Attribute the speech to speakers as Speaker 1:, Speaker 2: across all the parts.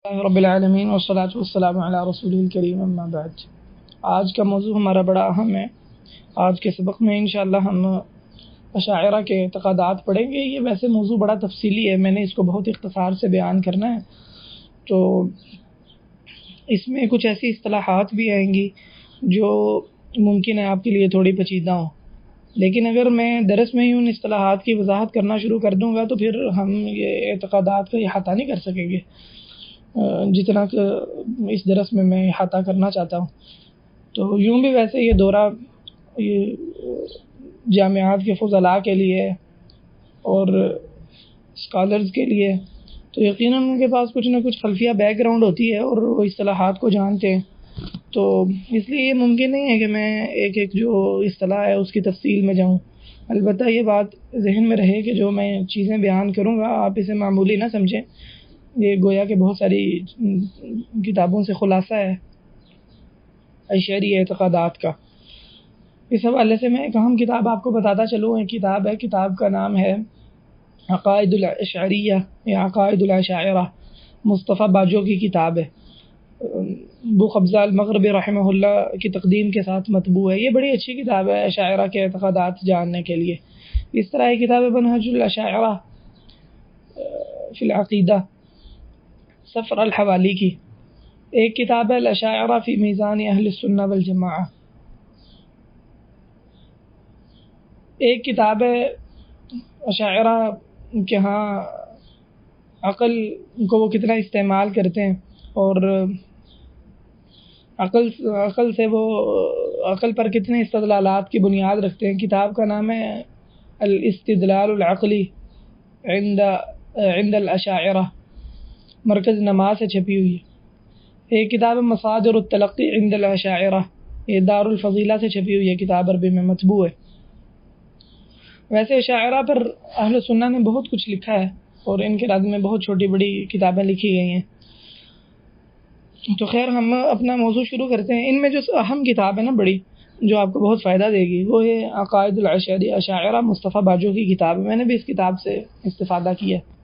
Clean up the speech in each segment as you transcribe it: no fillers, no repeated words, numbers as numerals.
Speaker 1: رب العالمین والصلاة والسلام علی رسول الکریم اما بعد۔ آج کا موضوع ہمارا بڑا اہم ہے۔ آج کے سبق میں انشاءاللہ ہم اشاعرہ کے اعتقادات پڑھیں گے۔ یہ ویسے موضوع بڑا تفصیلی ہے، میں نے اس کو بہت اختصار سے بیان کرنا ہے، تو اس میں کچھ ایسی اصطلاحات بھی آئیں گی جو ممکن ہے آپ کے لیے تھوڑی پیچیدہ ہوں، لیکن اگر میں درس میں ہی ان اصطلاحات کی وضاحت کرنا شروع کر دوں گا تو پھر ہم یہ اعتقادات کا احاطہ نہیں کر سکیں گے جتنا کہ اس درس میں احاطہ کرنا چاہتا ہوں۔ تو یوں بھی ویسے یہ دورہ یہ جامعات کے فضلاء کے لیے اور اسکالرز کے لیے تو یقیناً ان کے پاس کچھ نہ کچھ خلفیہ بیک گراؤنڈ ہوتی ہے اور وہ اصطلاحات کو جانتے ہیں، تو اس لیے یہ ممکن نہیں ہے کہ میں ایک ایک جو اصطلاح ہے اس کی تفصیل میں جاؤں۔ البتہ یہ بات ذہن میں رہے کہ جو میں چیزیں بیان کروں گا آپ اسے معمولی نہ سمجھیں، یہ گویا کہ بہت ساری کتابوں سے خلاصہ ہے اشعری اعتقادات کا۔ اس حوالے سے میں ایک اہم کتاب آپ کو بتاتا چلوں، ایک کتاب ہے، کتاب کا نام ہے عقائد الاشعریہ یا عقائد الاشاعرہ، مصطفیٰ باجوہ کی کتاب ہے، بو حفصہ المغربی رحمہ اللہ کی تقدیم کے ساتھ مطبوع ہے۔ یہ بڑی اچھی کتاب ہے اشاعرہ کے اعتقادات جاننے کے لیے۔ اس طرح یہ کتاب ہے منہج الاشاعرہ فی العقیدہ سفر الحوالی کی، ایک کتاب ہے الاشاعرہ فی میزان اہل السنہ والجماعہ، ایک کتاب ہے اشاعرہ کے ہاں عقل کو وہ کتنا استعمال کرتے ہیں اور عقل سے وہ عقل پر کتنے استدلالات کی بنیاد رکھتے ہیں۔ کتاب کا نام ہے الاستدلال العقلی عند الاشاعرہ، مرکز نما سے چھپی ہوئی ہے۔ ایک کتاب ہے مصادر التلقی عند الاشاعرہ، یہ دار الفضیلہ سے چھپی ہوئی ہے، کتاب عربی میں مطبوع ہے۔ ویسے اشاعرہ پر اہل سنہ نے بہت کچھ لکھا ہے اور ان کے رد میں بہت چھوٹی بڑی کتابیں لکھی گئی ہیں، تو خیر ہم اپنا موضوع شروع کرتے ہیں۔ ان میں جو اہم کتاب ہے نا بڑی، جو آپ کو بہت فائدہ دے گی، وہ ہے عقائد الاشاعرہ مصطفیٰ باجوہ کی کتاب ہے۔ میں نے بھی اس کتاب سے استفادہ کیا ہے۔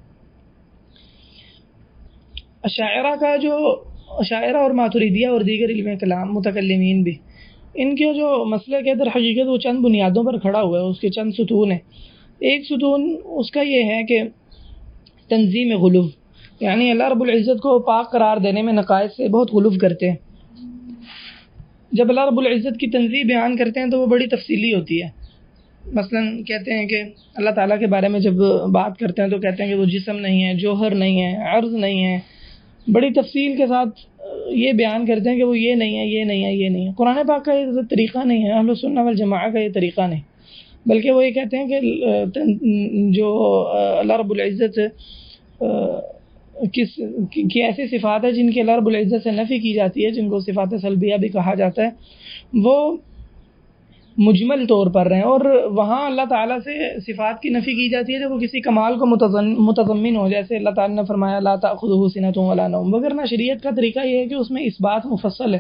Speaker 1: اشاعرہ اور ماتریدیہ اور دیگر علم کلام متکلمین بھی، ان کے جو مسلک ہے در حقیقت وہ چند بنیادوں پر کھڑا ہوا ہے، اس کے چند ستون ہیں۔ ایک ستون اس کا یہ ہے کہ تنظیم غلو، یعنی اللہ رب العزت کو پاک قرار دینے میں نقائص سے بہت غلو کرتے ہیں۔ جب اللہ رب العزت کی تنزیہ بیان کرتے ہیں تو وہ بڑی تفصیلی ہوتی ہے۔ مثلا کہتے ہیں کہ اللہ تعالیٰ کے بارے میں جب بات کرتے ہیں تو کہتے ہیں کہ وہ جسم نہیں ہے، جوہر نہیں ہے، عرض نہیں ہے، بڑی تفصیل کے ساتھ یہ بیان کرتے ہیں کہ وہ یہ نہیں ہے، یہ نہیں ہے، یہ نہیں ہے۔ قرآن پاک کا یہ طریقہ نہیں ہے، اہل سنہ والجماعہ کا یہ طریقہ نہیں، بلکہ وہ یہ کہتے ہیں کہ جو اللہ رب العزت کی ایسی صفات ہے جن کی اللہ رب العزت سے نفی کی جاتی ہے، جن کو صفات سلبیہ بھی کہا جاتا ہے، وہ مجمل طور پر ہیں، اور وہاں اللہ تعالیٰ سے صفات کی نفی کی جاتی ہے جب وہ کسی کمال کو متضمن ہو، جیسے اللہ تعالیٰ نے فرمایا لا تأخذہ سنۃ ولا نوم، وگرنہ شریعت کا طریقہ یہ ہے کہ اس میں اثبات مفصل ہے،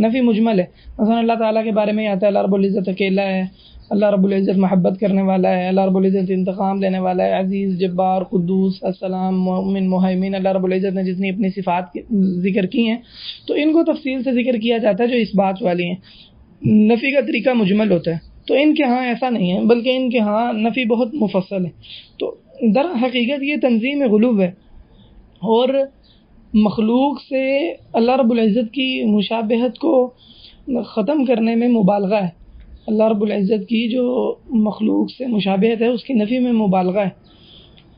Speaker 1: نفی مجمل ہے۔ مثلا اللہ تعالیٰ کے بارے میں آتا ہے اللہ رب العزت اکیلا ہے، اللہ رب العزت محبت کرنے والا ہے، اللہ رب العزت انتقام لینے والا ہے، عزیز، جبار، قدوس، السلام، مومن، مہیمن، اللہ رب العزت نے جتنی اپنی صفات ذکر کی ہیں تو ان کو تفصیل سے ذکر کیا جاتا ہے جو اس بات والی ہیں۔ نفی کا طریقہ مجمل ہوتا ہے، تو ان کے ہاں ایسا نہیں ہے، بلکہ ان کے ہاں نفی بہت مفصل ہے۔ تو در حقیقت یہ تنظیم غلو ہے اور مخلوق سے اللہ رب العزت کی مشابہت کو ختم کرنے میں مبالغہ ہے۔ اللہ رب العزت کی جو مخلوق سے مشابہت ہے اس کی نفی میں مبالغہ ہے۔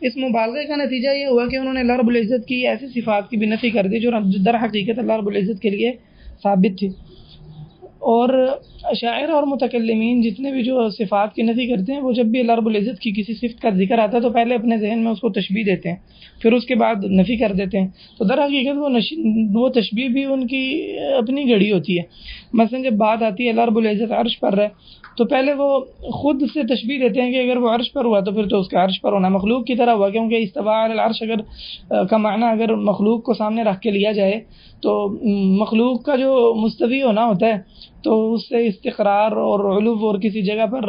Speaker 1: اس مبالغے کا نتیجہ یہ ہوا کہ انہوں نے اللہ رب العزت کی ایسی صفات کی بھی نفی کر دی جو در حقیقت اللہ رب العزت کے لیے ثابت تھی۔ اور اشاعرہ اور متکلمین جتنے بھی جو صفات کی نفی کرتے ہیں، وہ جب بھی اللہ رب العزت کی کسی صفت کا ذکر آتا ہے تو پہلے اپنے ذہن میں اس کو تشبیہ دیتے ہیں، پھر اس کے بعد نفی کر دیتے ہیں۔ تو در حقیقت وہ تشبیہ بھی ان کی اپنی گھڑی ہوتی ہے۔ مثلا جب بات آتی ہے اللہ رب العزت عرش پر ہے تو پہلے وہ خود سے تشبیہ دیتے ہیں کہ اگر وہ عرش پر ہوا تو پھر تو اس کا عرش پر ہونا مخلوق کی طرح ہوا، کیونکہ استواء علی العرش کا معنی اگر مخلوق کو سامنے رکھ کے لیا جائے تو مخلوق کا جو مستوی ہونا ہوتا ہے تو اس سے استقرار اور علو اور کسی جگہ پر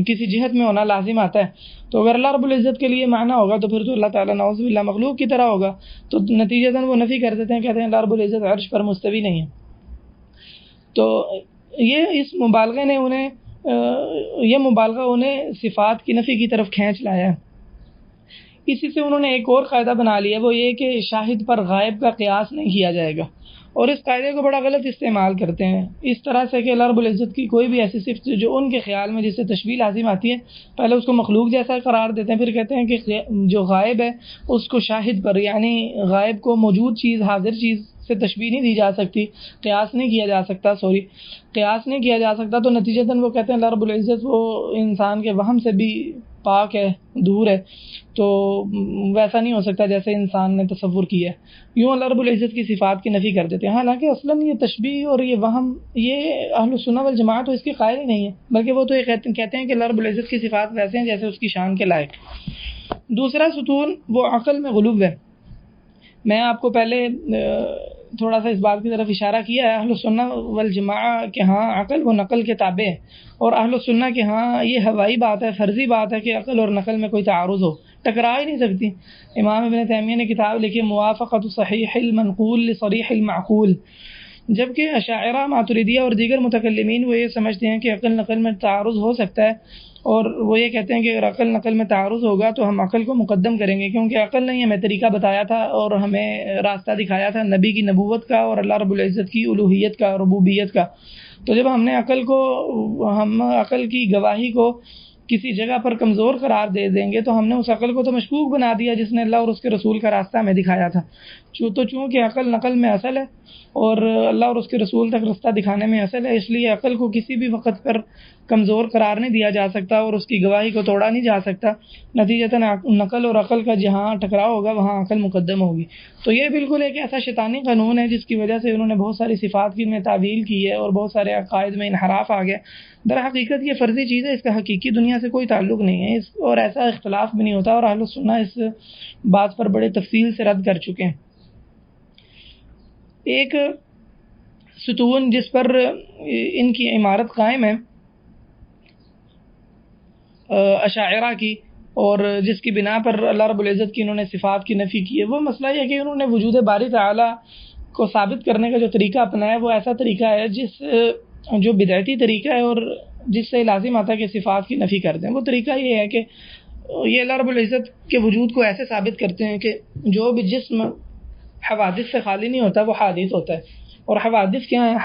Speaker 1: کسی جہت میں ہونا لازم آتا ہے. تو اگر اللہ رب العزت کے لیے معنی ہوگا تو پھر تو اللہ تعالیٰ نعوذ باللہ مخلوق کی طرح ہوگا. تو نتیجتاً وہ نفی کر دیتے ہیں، کہتے ہیں اللہ رب العزت عرش پر مستوی نہیں ہے. تو اس مبالغہ انہیں صفات کی نفی کی طرف کھینچ لایا ہے. اسی سے انہوں نے ایک اور قاعدہ بنا لیا، وہ یہ کہ شاہد پر غائب کا قیاس نہیں کیا جائے گا، اور اس قاعدے کو بڑا غلط استعمال کرتے ہیں اس طرح سے کہ اللہ رب العزت کی کوئی بھی ایسی صفت جو ان کے خیال میں جس سے تشبیہ لازم آتی ہے، پہلے اس کو مخلوق جیسا قرار دیتے ہیں، پھر کہتے ہیں کہ جو غائب ہے اس کو شاہد پر، یعنی غائب کو موجود چیز، حاضر چیز سے تشبیہ نہیں دی جا سکتی، قیاس نہیں کیا جا سکتا. تو نتیجتاً وہ کہتے ہیں اللہ رب العزت وہ انسان کے وہم سے بھی پاک ہے، دور ہے، تو ویسا نہیں ہو سکتا جیسے انسان نے تصور کیا ہے. یوں اللہ رب العزت کی صفات کی نفی کر دیتے ہیں. حالانکہ اصلاً یہ تشبیہ اور یہ وہم، یہ اہل السنہ والجماعہ تو اس کے قائل ہی نہیں ہے، بلکہ وہ تو یہ کہتے ہیں کہ اللہ رب العزت کی صفات ویسے ہیں جیسے اس کی شان کے لائق. دوسرا ستون وہ عقل میں غلو ہے. میں آپ کو پہلے تھوڑا سا اس بات کی طرف اشارہ کیا ہے، اہل السنہ والجماعہ کے ہاں عقل و نقل کے تابع ہے، اور اہل السنہ کے ہاں یہ ہوائی بات ہے، فرضی بات ہے کہ عقل اور نقل میں کوئی تعارض ہو، ٹکرا ہی نہیں سکتی. امام ابن تیمیہ نے کتاب لکھی موافقۃ صحیح المنقول لصریح المعقول. جبکہ اشاعرہ، ماتریدیہ اور دیگر متکلمین وہ یہ سمجھتے ہیں کہ عقل نقل میں تعارض ہو سکتا ہے، اور وہ یہ کہتے ہیں کہ اگر عقل نقل میں تعارض ہوگا تو ہم عقل کو مقدم کریں گے، کیونکہ عقل نے ہمیں طریقہ بتایا تھا اور ہمیں راستہ دکھایا تھا نبی کی نبوت کا اور اللہ رب العزت کی الوہیت کا، ربوبیت کا. تو جب ہم عقل کی گواہی کو کسی جگہ پر کمزور قرار دے دیں گے تو ہم نے اس عقل کو تو مشکوک بنا دیا جس نے اللہ اور اس کے رسول کا راستہ ہمیں دکھایا تھا. تو چونکہ عقل نقل میں اصل ہے اور اللہ اور اس کے رسول تک راستہ دکھانے میں اصل ہے، اس لیے عقل کو کسی بھی وقت پر کمزور قرار نہیں دیا جا سکتا اور اس کی گواہی کو توڑا نہیں جا سکتا. نتیجتاً نقل اور عقل کا جہاں ٹکراؤ ہوگا وہاں عقل مقدم ہوگی. تو یہ بالکل ایک ایسا شیطانی قانون ہے جس کی وجہ سے انہوں نے بہت ساری صفات کی میں تعویل کی ہے اور بہت سارے عقائد میں انحراف آ گیا. در حقیقت یہ فرضی چیز ہے، اس کا حقیقی دنیا سے کوئی تعلق نہیں ہے، اور ایسا اختلاف بھی نہیں ہوتا، اور اہل السنہ اس بات پر بڑے تفصیل سے رد کر چکے ہیں. ایک ستون جس پر ان کی عمارت قائم ہے اشاعرہ کی، اور جس کی بنا پر اللہ رب العزت کی انہوں نے صفات کی نفی کی ہے، وہ مسئلہ یہ کہ انہوں نے وجود باری تعالی کو ثابت کرنے کا جو طریقہ اپنایا وہ ایسا طریقہ ہے جو بدعتی طریقہ ہے اور جس سے لازم آتا ہے کہ صفات کی نفی کر دیں. وہ طریقہ یہ ہے کہ یہ اللہ رب العزت کے وجود کو ایسے ثابت کرتے ہیں کہ جو بھی جسم حوادث سے خالی نہیں ہوتا وہ حادث ہوتا ہے. اور حوادث کیا ہیں؟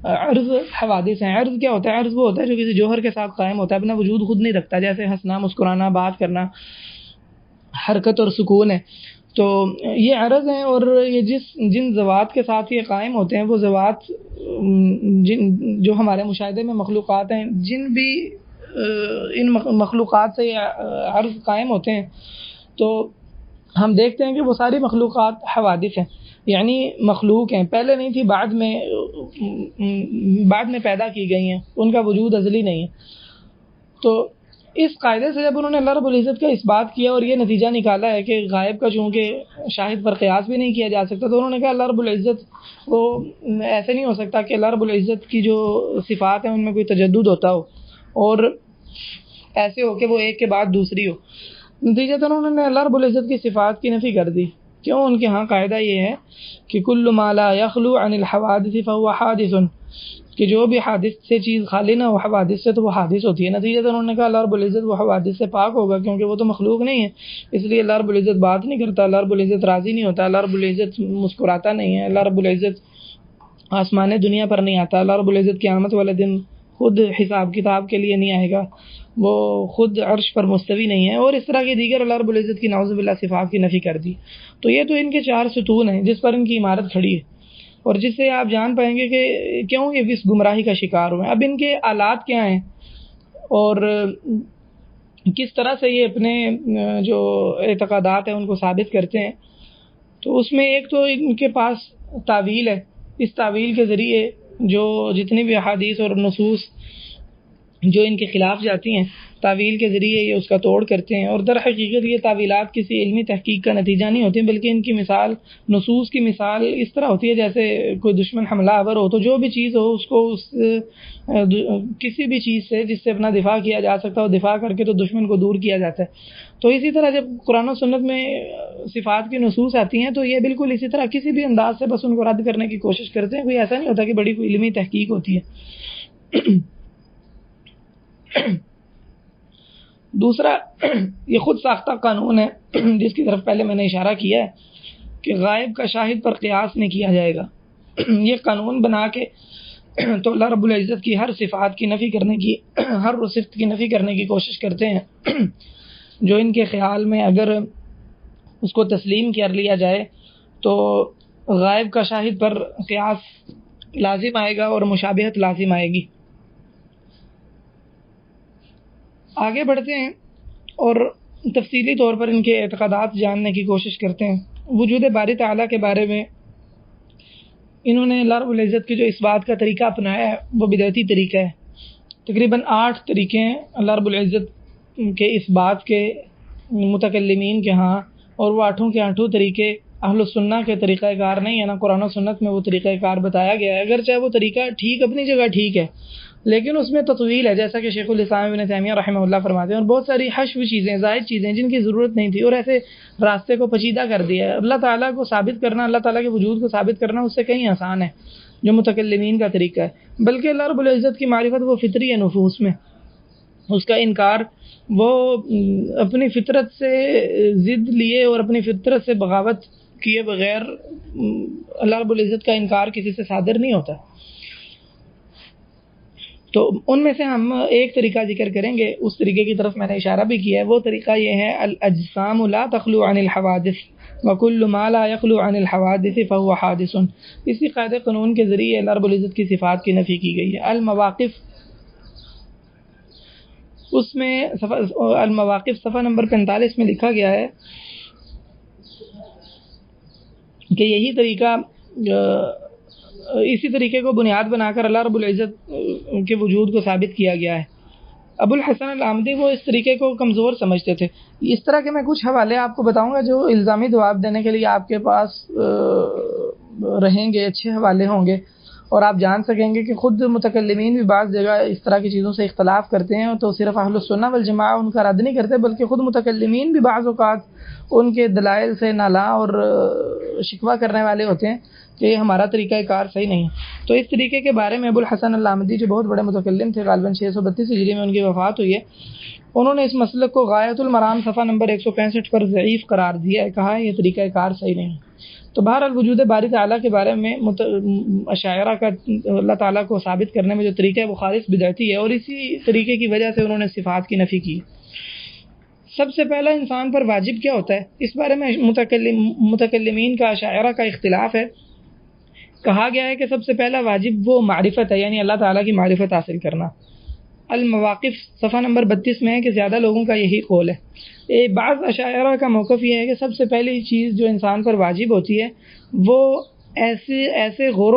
Speaker 1: عرض حوادث ہیں. عرض کیا ہوتا ہے؟ عرض وہ ہوتا ہے جو کسی جوہر کے ساتھ قائم ہوتا ہے، اپنا وجود خود نہیں رکھتا، جیسے ہنسنا، مسکرانا، بات کرنا، حرکت اور سکون ہے. تو یہ عرض ہیں، اور یہ جن ذوات کے ساتھ یہ قائم ہوتے ہیں وہ ذوات جو ہمارے مشاہدے میں مخلوقات ہیں، جن بھی ان مخلوقات سے یہ عرض قائم ہوتے ہیں، تو ہم دیکھتے ہیں کہ وہ ساری مخلوقات حوادث ہیں، یعنی مخلوق ہیں، پہلے نہیں تھی، بعد میں پیدا کی گئی ہیں، ان کا وجود ازلی نہیں ہے. تو اس قاعدے سے جب انہوں نے اللہ رب العزت کا اس بات کیا اور یہ نتیجہ نکالا ہے کہ غائب کا چونکہ شاہد پر قیاس بھی نہیں کیا جا سکتا، تو انہوں نے کہا اللہ رب العزت وہ ایسے نہیں ہو سکتا کہ اللہ رب العزت کی جو صفات ہیں ان میں کوئی تجدد ہوتا ہو اور ایسے ہو کہ وہ ایک کے بعد دوسری ہو. نتیجتاً انہوں نے اللہ رب العزت کی صفات کی نفی کر دی. کیوں؟ ان کے ہاں قاعدہ یہ ہے کہ کل ما لا یخلو عن الحوادث فهو حادث، کہ جو بھی حادث سے چیز خالی نہ ہو حوادث سے تو وہ حادث ہوتی ہے. نتیجتاً انہوں نے کہا اللہ رب العزت وہ حوادث سے پاک ہوگا کیونکہ وہ تو مخلوق نہیں ہے، اس لیے اللہ رب العزت بات نہیں کرتا، اللہ رب العزت راضی نہیں ہوتا، اللہ رب العزت مسکراتا نہیں ہے، اللہ رب العزت آسمان دنیا پر نہیں آتا، اللہ رب العزت قیامت والے دن خود حساب کتاب کے لیے نہیں آئے گا، وہ خود عرش پر مستوی نہیں ہے، اور اس طرح کی دیگر اللہ رب العزت کی نعوذ باللہ صفات کی نفی کر دی. تو یہ تو ان کے 4 ستون ہیں جس پر ان کی عمارت کھڑی ہے، اور جس سے آپ جان پائیں گے کہ کیوں یہ اس گمراہی کا شکار ہوئے. اب ان کے آلات کیا ہیں اور کس طرح سے یہ اپنے جو اعتقادات ہیں ان کو ثابت کرتے ہیں. تو اس میں ایک تو ان کے پاس تعویل ہے. اس تعویل کے ذریعے جو جتنی بھی احادیث اور نصوص جو ان کے خلاف جاتی ہیں، تعویل کے ذریعے یہ اس کا توڑ کرتے ہیں، اور در حقیقت یہ تعویلات کسی علمی تحقیق کا نتیجہ نہیں ہوتی، بلکہ ان کی مثال، نصوص کی مثال اس طرح ہوتی ہے جیسے کوئی دشمن حملہ آور ہو، تو جو بھی چیز ہو اس کو کسی بھی چیز سے جس سے اپنا دفاع کیا جا سکتا ہو دفاع کر کے تو دشمن کو دور کیا جاتا ہے۔ تو اسی طرح جب قرآن و سنت میں صفات کی نصوص آتی ہیں تو یہ بالکل اسی طرح کسی بھی انداز سے بس ان کو رد کرنے کی کوشش کرتے ہیں، کوئی ایسا نہیں ہوتا کہ بڑی کوئی علمی تحقیق ہوتی ہے۔ دوسرا، یہ خود ساختہ قانون ہے جس کی طرف پہلے میں نے اشارہ کیا ہے کہ غائب کا شاہد پر قیاس نہیں کیا جائے گا۔ یہ قانون بنا کے تو اللہ رب العزت کی ہر صفات کی نفی کرنے کی، ہر صفت کی نفی کرنے کی کوشش کرتے ہیں جو ان کے خیال میں اگر اس کو تسلیم کر لیا جائے تو غائب کا شاہد پر قیاس لازم آئے گا اور مشابہت لازم آئے گی۔ آگے بڑھتے ہیں اور تفصیلی طور پر ان کے اعتقادات جاننے کی کوشش کرتے ہیں۔ وجود باری تعالیٰ کے بارے میں انہوں نے اللہ رب العزت کے جو اس بات کا طریقہ اپنایا ہے وہ بدعتی طریقہ ہے۔ تقریباً 8 طریقے ہیں اللہ رب العزت کے اس بات کے متکلمین کے ہاں، اور وہ 8 کے 8 طریقے اہل السنہ کے طریقہ کار نہیں ہے، نہ قرآن و سنت میں وہ طریقہ کار بتایا گیا ہے، اگرچہ وہ طریقہ ٹھیک اپنی جگہ ٹھیک ہے لیکن اس میں تطویل ہے، جیسا کہ شیخ الاسلام ابن تیمیہ رحمہ اللہ فرماتے ہیں، اور بہت ساری حشو چیزیں، زائد چیزیں جن کی ضرورت نہیں تھی، اور ایسے راستے کو پیچیدہ کر دیا ہے۔ اللہ تعالیٰ کو ثابت کرنا، اللہ تعالیٰ کے وجود کو ثابت کرنا اس سے کہیں آسان ہے جو متکلمین کا طریقہ ہے، بلکہ اللہ رب العزت کی معرفت وہ فطری ہے نفوس میں، اس کا انکار وہ اپنی فطرت سے ضد لیے اور اپنی فطرت سے بغاوت کیے بغیر اللہ رب العزت کا انکار کسی سے صادر نہیں ہوتا۔ تو ان میں سے ہم ایک طریقہ ذکر کریں گے، اس طریقے کی طرف میں نے اشارہ بھی کیا ہے، وہ طریقہ یہ ہے الاجسام لا تخلو عن الحوادث وکل ما لا یخلو عن الحوادث فهو حادث۔ اسی قاعدے قانون کے ذریعے اللہ رب العزت کی صفات کی نفی کی گئی ہے۔ المواقف، اس میں المواقف صفحہ نمبر 45 میں لکھا گیا ہے کہ یہی طریقہ، اسی طریقے کو بنیاد بنا کر اللہ رب العزت کے وجود کو ثابت کیا گیا ہے۔ ابو الحسن العامدی وہ اس طریقے کو کمزور سمجھتے تھے۔ اس طرح کے میں کچھ حوالے آپ کو بتاؤں گا جو الزامی جواب دینے کے لیے آپ کے پاس رہیں گے، اچھے حوالے ہوں گے، اور آپ جان سکیں گے کہ خود متکلمین بھی بعض جگہ اس طرح کی چیزوں سے اختلاف کرتے ہیں، تو صرف اہل السنہ والجماعہ ان کا رد نہیں کرتے، بلکہ خود متکلمین بھی بعض اوقات ان کے دلائل سے نالاں اور شکوہ کرنے والے ہوتے ہیں کہ یہ ہمارا طریقہ کار صحیح نہیں ہے۔ تو اس طریقے کے بارے میں ابو الحسن العامدی جو بہت بڑے متکلم تھے، غالباً 632 ہجری میں ان کی وفات ہوئی ہے، انہوں نے اس مسلک کو غایۃ المرام صفحہ نمبر 165 پر ضعیف قرار دیا ہے، کہا ہے یہ طریقہ کار صحیح نہیں ہے۔ تو بہرحال وجود باری تعالیٰ کے بارے میں اشاعرہ کا اللہ تعالیٰ کو ثابت کرنے میں جو طریقہ ہے وہ خالص بدعتی ہے، اور اسی طریقے کی وجہ سے انہوں نے صفات کی نفی کی۔ سب سے پہلا انسان پر واجب کیا ہوتا ہے، اس بارے میں متکلمین کا اشاعرہ کا اختلاف ہے۔ کہا گیا ہے کہ سب سے پہلا واجب وہ معرفت ہے، یعنی اللہ تعالیٰ کی معرفت حاصل کرنا۔ المواقف صفحہ نمبر 32 میں ہے کہ زیادہ لوگوں کا یہی قول ہے۔ بعض اشاعرہ کا موقف یہ ہے کہ سب سے پہلی چیز جو انسان پر واجب ہوتی ہے وہ ایسا غور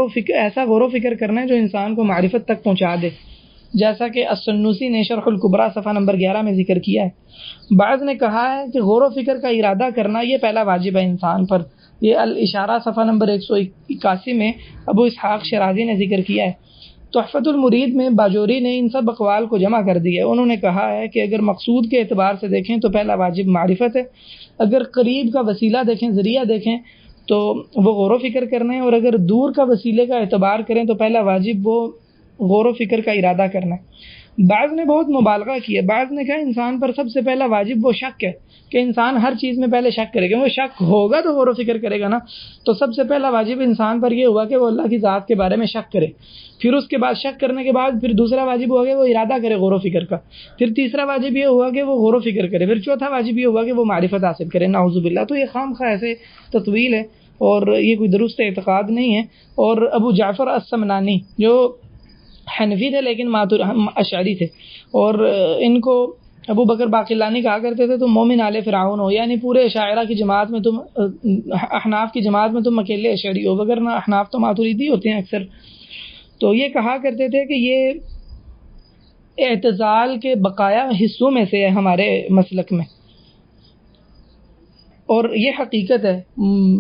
Speaker 1: و فکر کرنا ہے جو انسان کو معرفت تک پہنچا دے، جیسا کہ السنوسی نے شرح الکبریٰ صفحہ نمبر 11 میں ذکر کیا ہے۔ بعض نے کہا ہے کہ غور و فکر کا ارادہ کرنا یہ پہلا واجب ہے انسان پر، یہ الاشارہ صفحہ نمبر 181 میں ابو اسحاق شرازی نے ذکر کیا ہے۔ تحفۃ المرید میں باجوری نے ان سب اقوال کو جمع کر دیا ہے۔ انہوں نے کہا ہے کہ اگر مقصود کے اعتبار سے دیکھیں تو پہلا واجب معرفت ہے، اگر قریب کا وسیلہ دیکھیں، ذریعہ دیکھیں تو وہ غور و فکر کرنا ہے، اور اگر دور کا وسیلے کا اعتبار کریں تو پہلا واجب وہ غور و فکر کا ارادہ کرنا ہے۔ بعض نے بہت مبالغہ کیا، بعض نے کہا انسان پر سب سے پہلا واجب وہ شک ہے کہ انسان ہر چیز میں پہلے شک کرے گا، وہ شک ہوگا تو غور و فکر کرے گا نا، تو سب سے پہلا واجب انسان پر یہ ہوا کہ وہ اللہ کی ذات کے بارے میں شک کرے، پھر اس کے بعد شک کرنے کے بعد پھر دوسرا واجب ہوا کہ وہ ارادہ کرے غور و فکر کا، پھر تیسرا واجب یہ ہوا کہ وہ غور و فکر کرے، پھر چوتھا واجب یہ ہوا کہ وہ معرفت حاصل کرے۔ نعوذ باللہ، تو یہ خام خواہ ایسے تطویل ہے اور یہ کوئی درست اعتقاد نہیں ہے۔ اور ابو جعفر السمنانی جو حنفی تھے لیکن اشعری تھے، اور ان کو ابو بکر باقلانی کہا کرتے تھے، تم مومن آل فرعون ہو، یعنی پورے اشاعرہ کی جماعت میں تم، احناف کی جماعت میں تم اکیلے اشعری ہو، وگرنہ احناف تو ماتریدی ہوتے ہیں اکثر۔ تو یہ کہا کرتے تھے کہ یہ اعتزال کے بقایا حصوں میں سے ہے ہمارے مسلک میں، اور یہ حقیقت ہے۔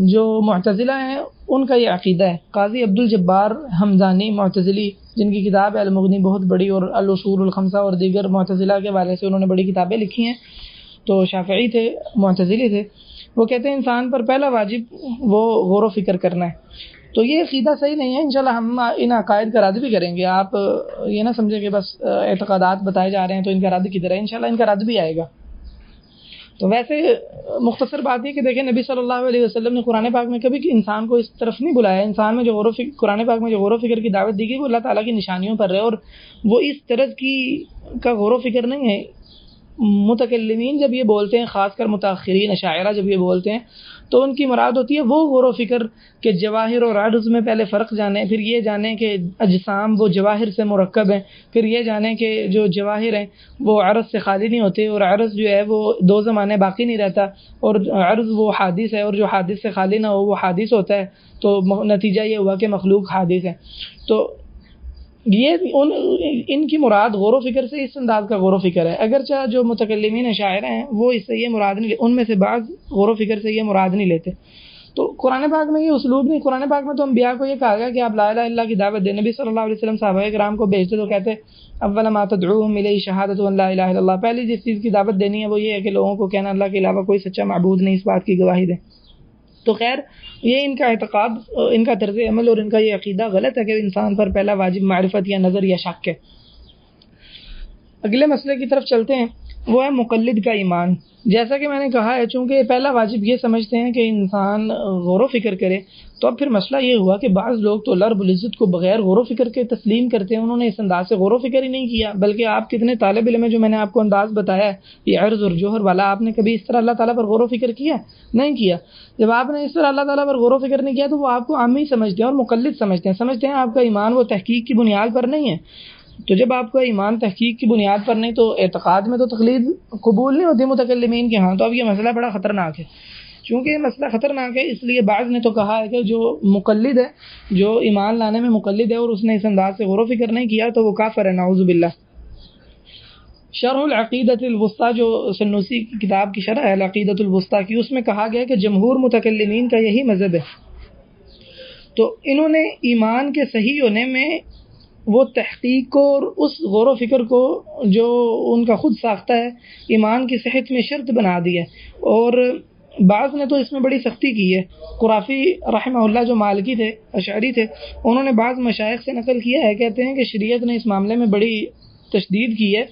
Speaker 1: جو معتزلہ ہیں ان کا یہ عقیدہ ہے۔ قاضی عبد الجبار حمدانی معتزلی، جن کی کتاب المغنی بہت بڑی، اور الاصول الخمسہ اور دیگر معتزلہ کے حوالے سے انہوں نے بڑی کتابیں لکھی ہیں، تو شافعی تھے، معتزلی تھے۔ وہ کہتے ہیں انسان پر پہلا واجب وہ غور و فکر کرنا ہے۔ تو یہ عقیدہ صحیح نہیں ہے۔ انشاءاللہ ہم ان عقائد کا رد بھی کریں گے۔ آپ یہ نہ سمجھیں کہ بس اعتقادات بتائے جا رہے ہیں تو ان کا رد کدھر ہے، انشاءاللہ ان کا رد بھی آئے گا۔ تو ویسے مختصر بات یہ کہ دیکھیں نبی صلی اللہ علیہ وسلم نے قرآن پاک میں کبھی انسان کو اس طرف نہیں بلایا۔ انسان میں جو قرآن پاک میں جو غور و فکر کی دعوت دی گئی وہ اللہ تعالیٰ کی نشانیوں پر ہے، اور وہ اس طرز کا غور و فکر نہیں ہے۔ متکلمین جب یہ بولتے ہیں، خاص کر متاخرین اشاعرہ جب یہ بولتے ہیں تو ان کی مراد ہوتی ہے وہ غور و فکر کہ جواہر اور عرض میں پہلے فرق جانیں، پھر یہ جانیں کہ اجسام وہ جواہر سے مرکب ہیں، پھر یہ جانیں کہ جو جواہر ہیں وہ عرض سے خالی نہیں ہوتے، اور عرض جو ہے وہ دو زمانے باقی نہیں رہتا، اور عرض وہ حادث ہے، اور جو حادث سے خالی نہ ہو وہ حادث ہوتا ہے۔ تو نتیجہ یہ ہوا کہ مخلوق حادث ہے۔ تو یہ ان کی مراد غور و فکر سے اس انداز کا غور و فکر ہے، اگرچہ جو متکلمین شاعر ہیں وہ اس سے یہ مراد نہیں، ان میں سے بعض غور و فکر سے یہ مراد نہیں لیتے۔ تو قرآن پاک میں یہ اسلوب نہیں۔ قرآن پاک میں تو انبیاء کو یہ کہا گیا کہ آپ لا الہ الا اللہ کی دعوت دیں۔ نبی صلی اللہ علیہ وسلم صحابہ کرام کو بھیجتے تو کہتے اول ما تدعوہم الیہ شہادۃ ان لا الہ الا اللہ، پہلی جس چیز کی دعوت دینی ہے وہ یہ ہے کہ لوگوں کو کہنا اللہ کے علاوہ کوئی سچا معبود نہیں، اس بات کی گواہی دیں۔ تو خیر یہ ان کا اعتقاد، ان کا طرز عمل اور ان کا یہ عقیدہ غلط ہے کہ انسان پر پہلا واجب معرفت یا نظر یا شک ہے۔ اگلے مسئلے کی طرف چلتے ہیں، وہ ہے مقلد کا ایمان۔ جیسا کہ میں نے کہا ہے، چونکہ پہلا واجب یہ سمجھتے ہیں کہ انسان غور و فکر کرے، تو اب پھر مسئلہ یہ ہوا کہ بعض لوگ تو اللہ رب العزت کو بغیر غور و فکر کے تسلیم کرتے ہیں، انہوں نے اس انداز سے غور و فکر ہی نہیں کیا۔ بلکہ آپ کتنے طالب علم ہیں جو میں نے آپ کو انداز بتایا ہے یہ عرض اور جوہر والا، آپ نے کبھی اس طرح اللہ تعالیٰ پر غور و فکر کیا؟ نہیں کیا۔ جب آپ نے اس طرح اللہ تعالیٰ پر غور و فکر نہیں کیا تو وہ آپ کو عامی سمجھتے ہیں اور مقلد سمجھتے ہیں آپ کا ایمان وہ تحقیق کی بنیاد پر نہیں ہے۔ تو جب آپ کا ایمان تحقیق کی بنیاد پر نہیں تو اعتقاد میں تو تقلید قبول نہیں ہوتی متکلمین کے ہاں۔ تو اب یہ مسئلہ بڑا خطرناک ہے۔ چونکہ یہ مسئلہ خطرناک ہے اس لیے بعض نے تو کہا ہے کہ جو مقلد ہے، جو ایمان لانے میں مقلد ہے اور اس نے اس انداز سے غور و فکر نہیں کیا تو وہ کافر ہے، نعوذ باللہ۔ شرح العقیدۃ الوسطیٰ جو سنوسی کی کتاب کی شرح ہے العقیدۃ الوسطیٰ کی، اس میں کہا گیا کہ جمہور متکلمین کا یہی مذہب ہے۔ تو انہوں نے ایمان کے صحیح ہونے میں وہ تحقیق کو اور اس غور و فکر کو جو ان کا خود ساختہ ہے ایمان کی صحت میں شرط بنا دی ہے، اور بعض نے تو اس میں بڑی سختی کی ہے۔ قرافی رحمہ اللہ جو مالکی تھے، اشعری تھے، انہوں نے بعض مشائخ سے نقل کیا ہے، کہتے ہیں کہ شریعت نے اس معاملے میں بڑی تشدید کی ہے،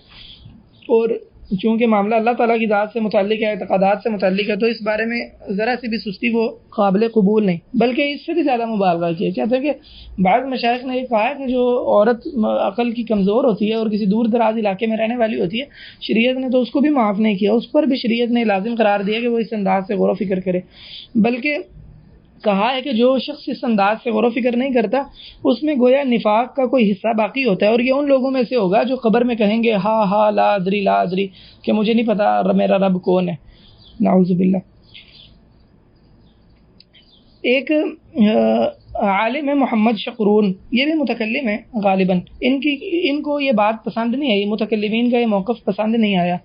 Speaker 1: اور چونکہ معاملہ اللہ تعالیٰ کی ذات سے متعلق ہے، اعتقادات سے متعلق ہے، تو اس بارے میں ذرا سی بھی سستی وہ قابل قبول نہیں، بلکہ اس سے بھی زیادہ مبالغہ کیا۔ کہتے ہیں کہ بعض مشائخ نے یہ کہا ہے کہ جو عورت عقل کی کمزور ہوتی ہے اور کسی دور دراز علاقے میں رہنے والی ہوتی ہے، شریعت نے تو اس کو بھی معاف نہیں کیا، اس پر بھی شریعت نے لازم قرار دیا کہ وہ اس انداز سے غور و فکر کرے، بلکہ کہا ہے کہ جو شخص اس انداز سے غور و فکر نہیں کرتا اس میں گویا نفاق کا کوئی حصہ باقی ہوتا ہے، اور یہ ان لوگوں میں سے ہوگا جو قبر میں کہیں گے ہاں لا ادری کہ مجھے نہیں پتا میرا رب کون ہے، نعوذ باللہ۔ ایک عالم ہے محمد شقرون، یہ بھی متکلم ہے غالباً، ان کو یہ بات پسند نہیں آئی، متکلمین کا یہ موقف پسند نہیں آیا،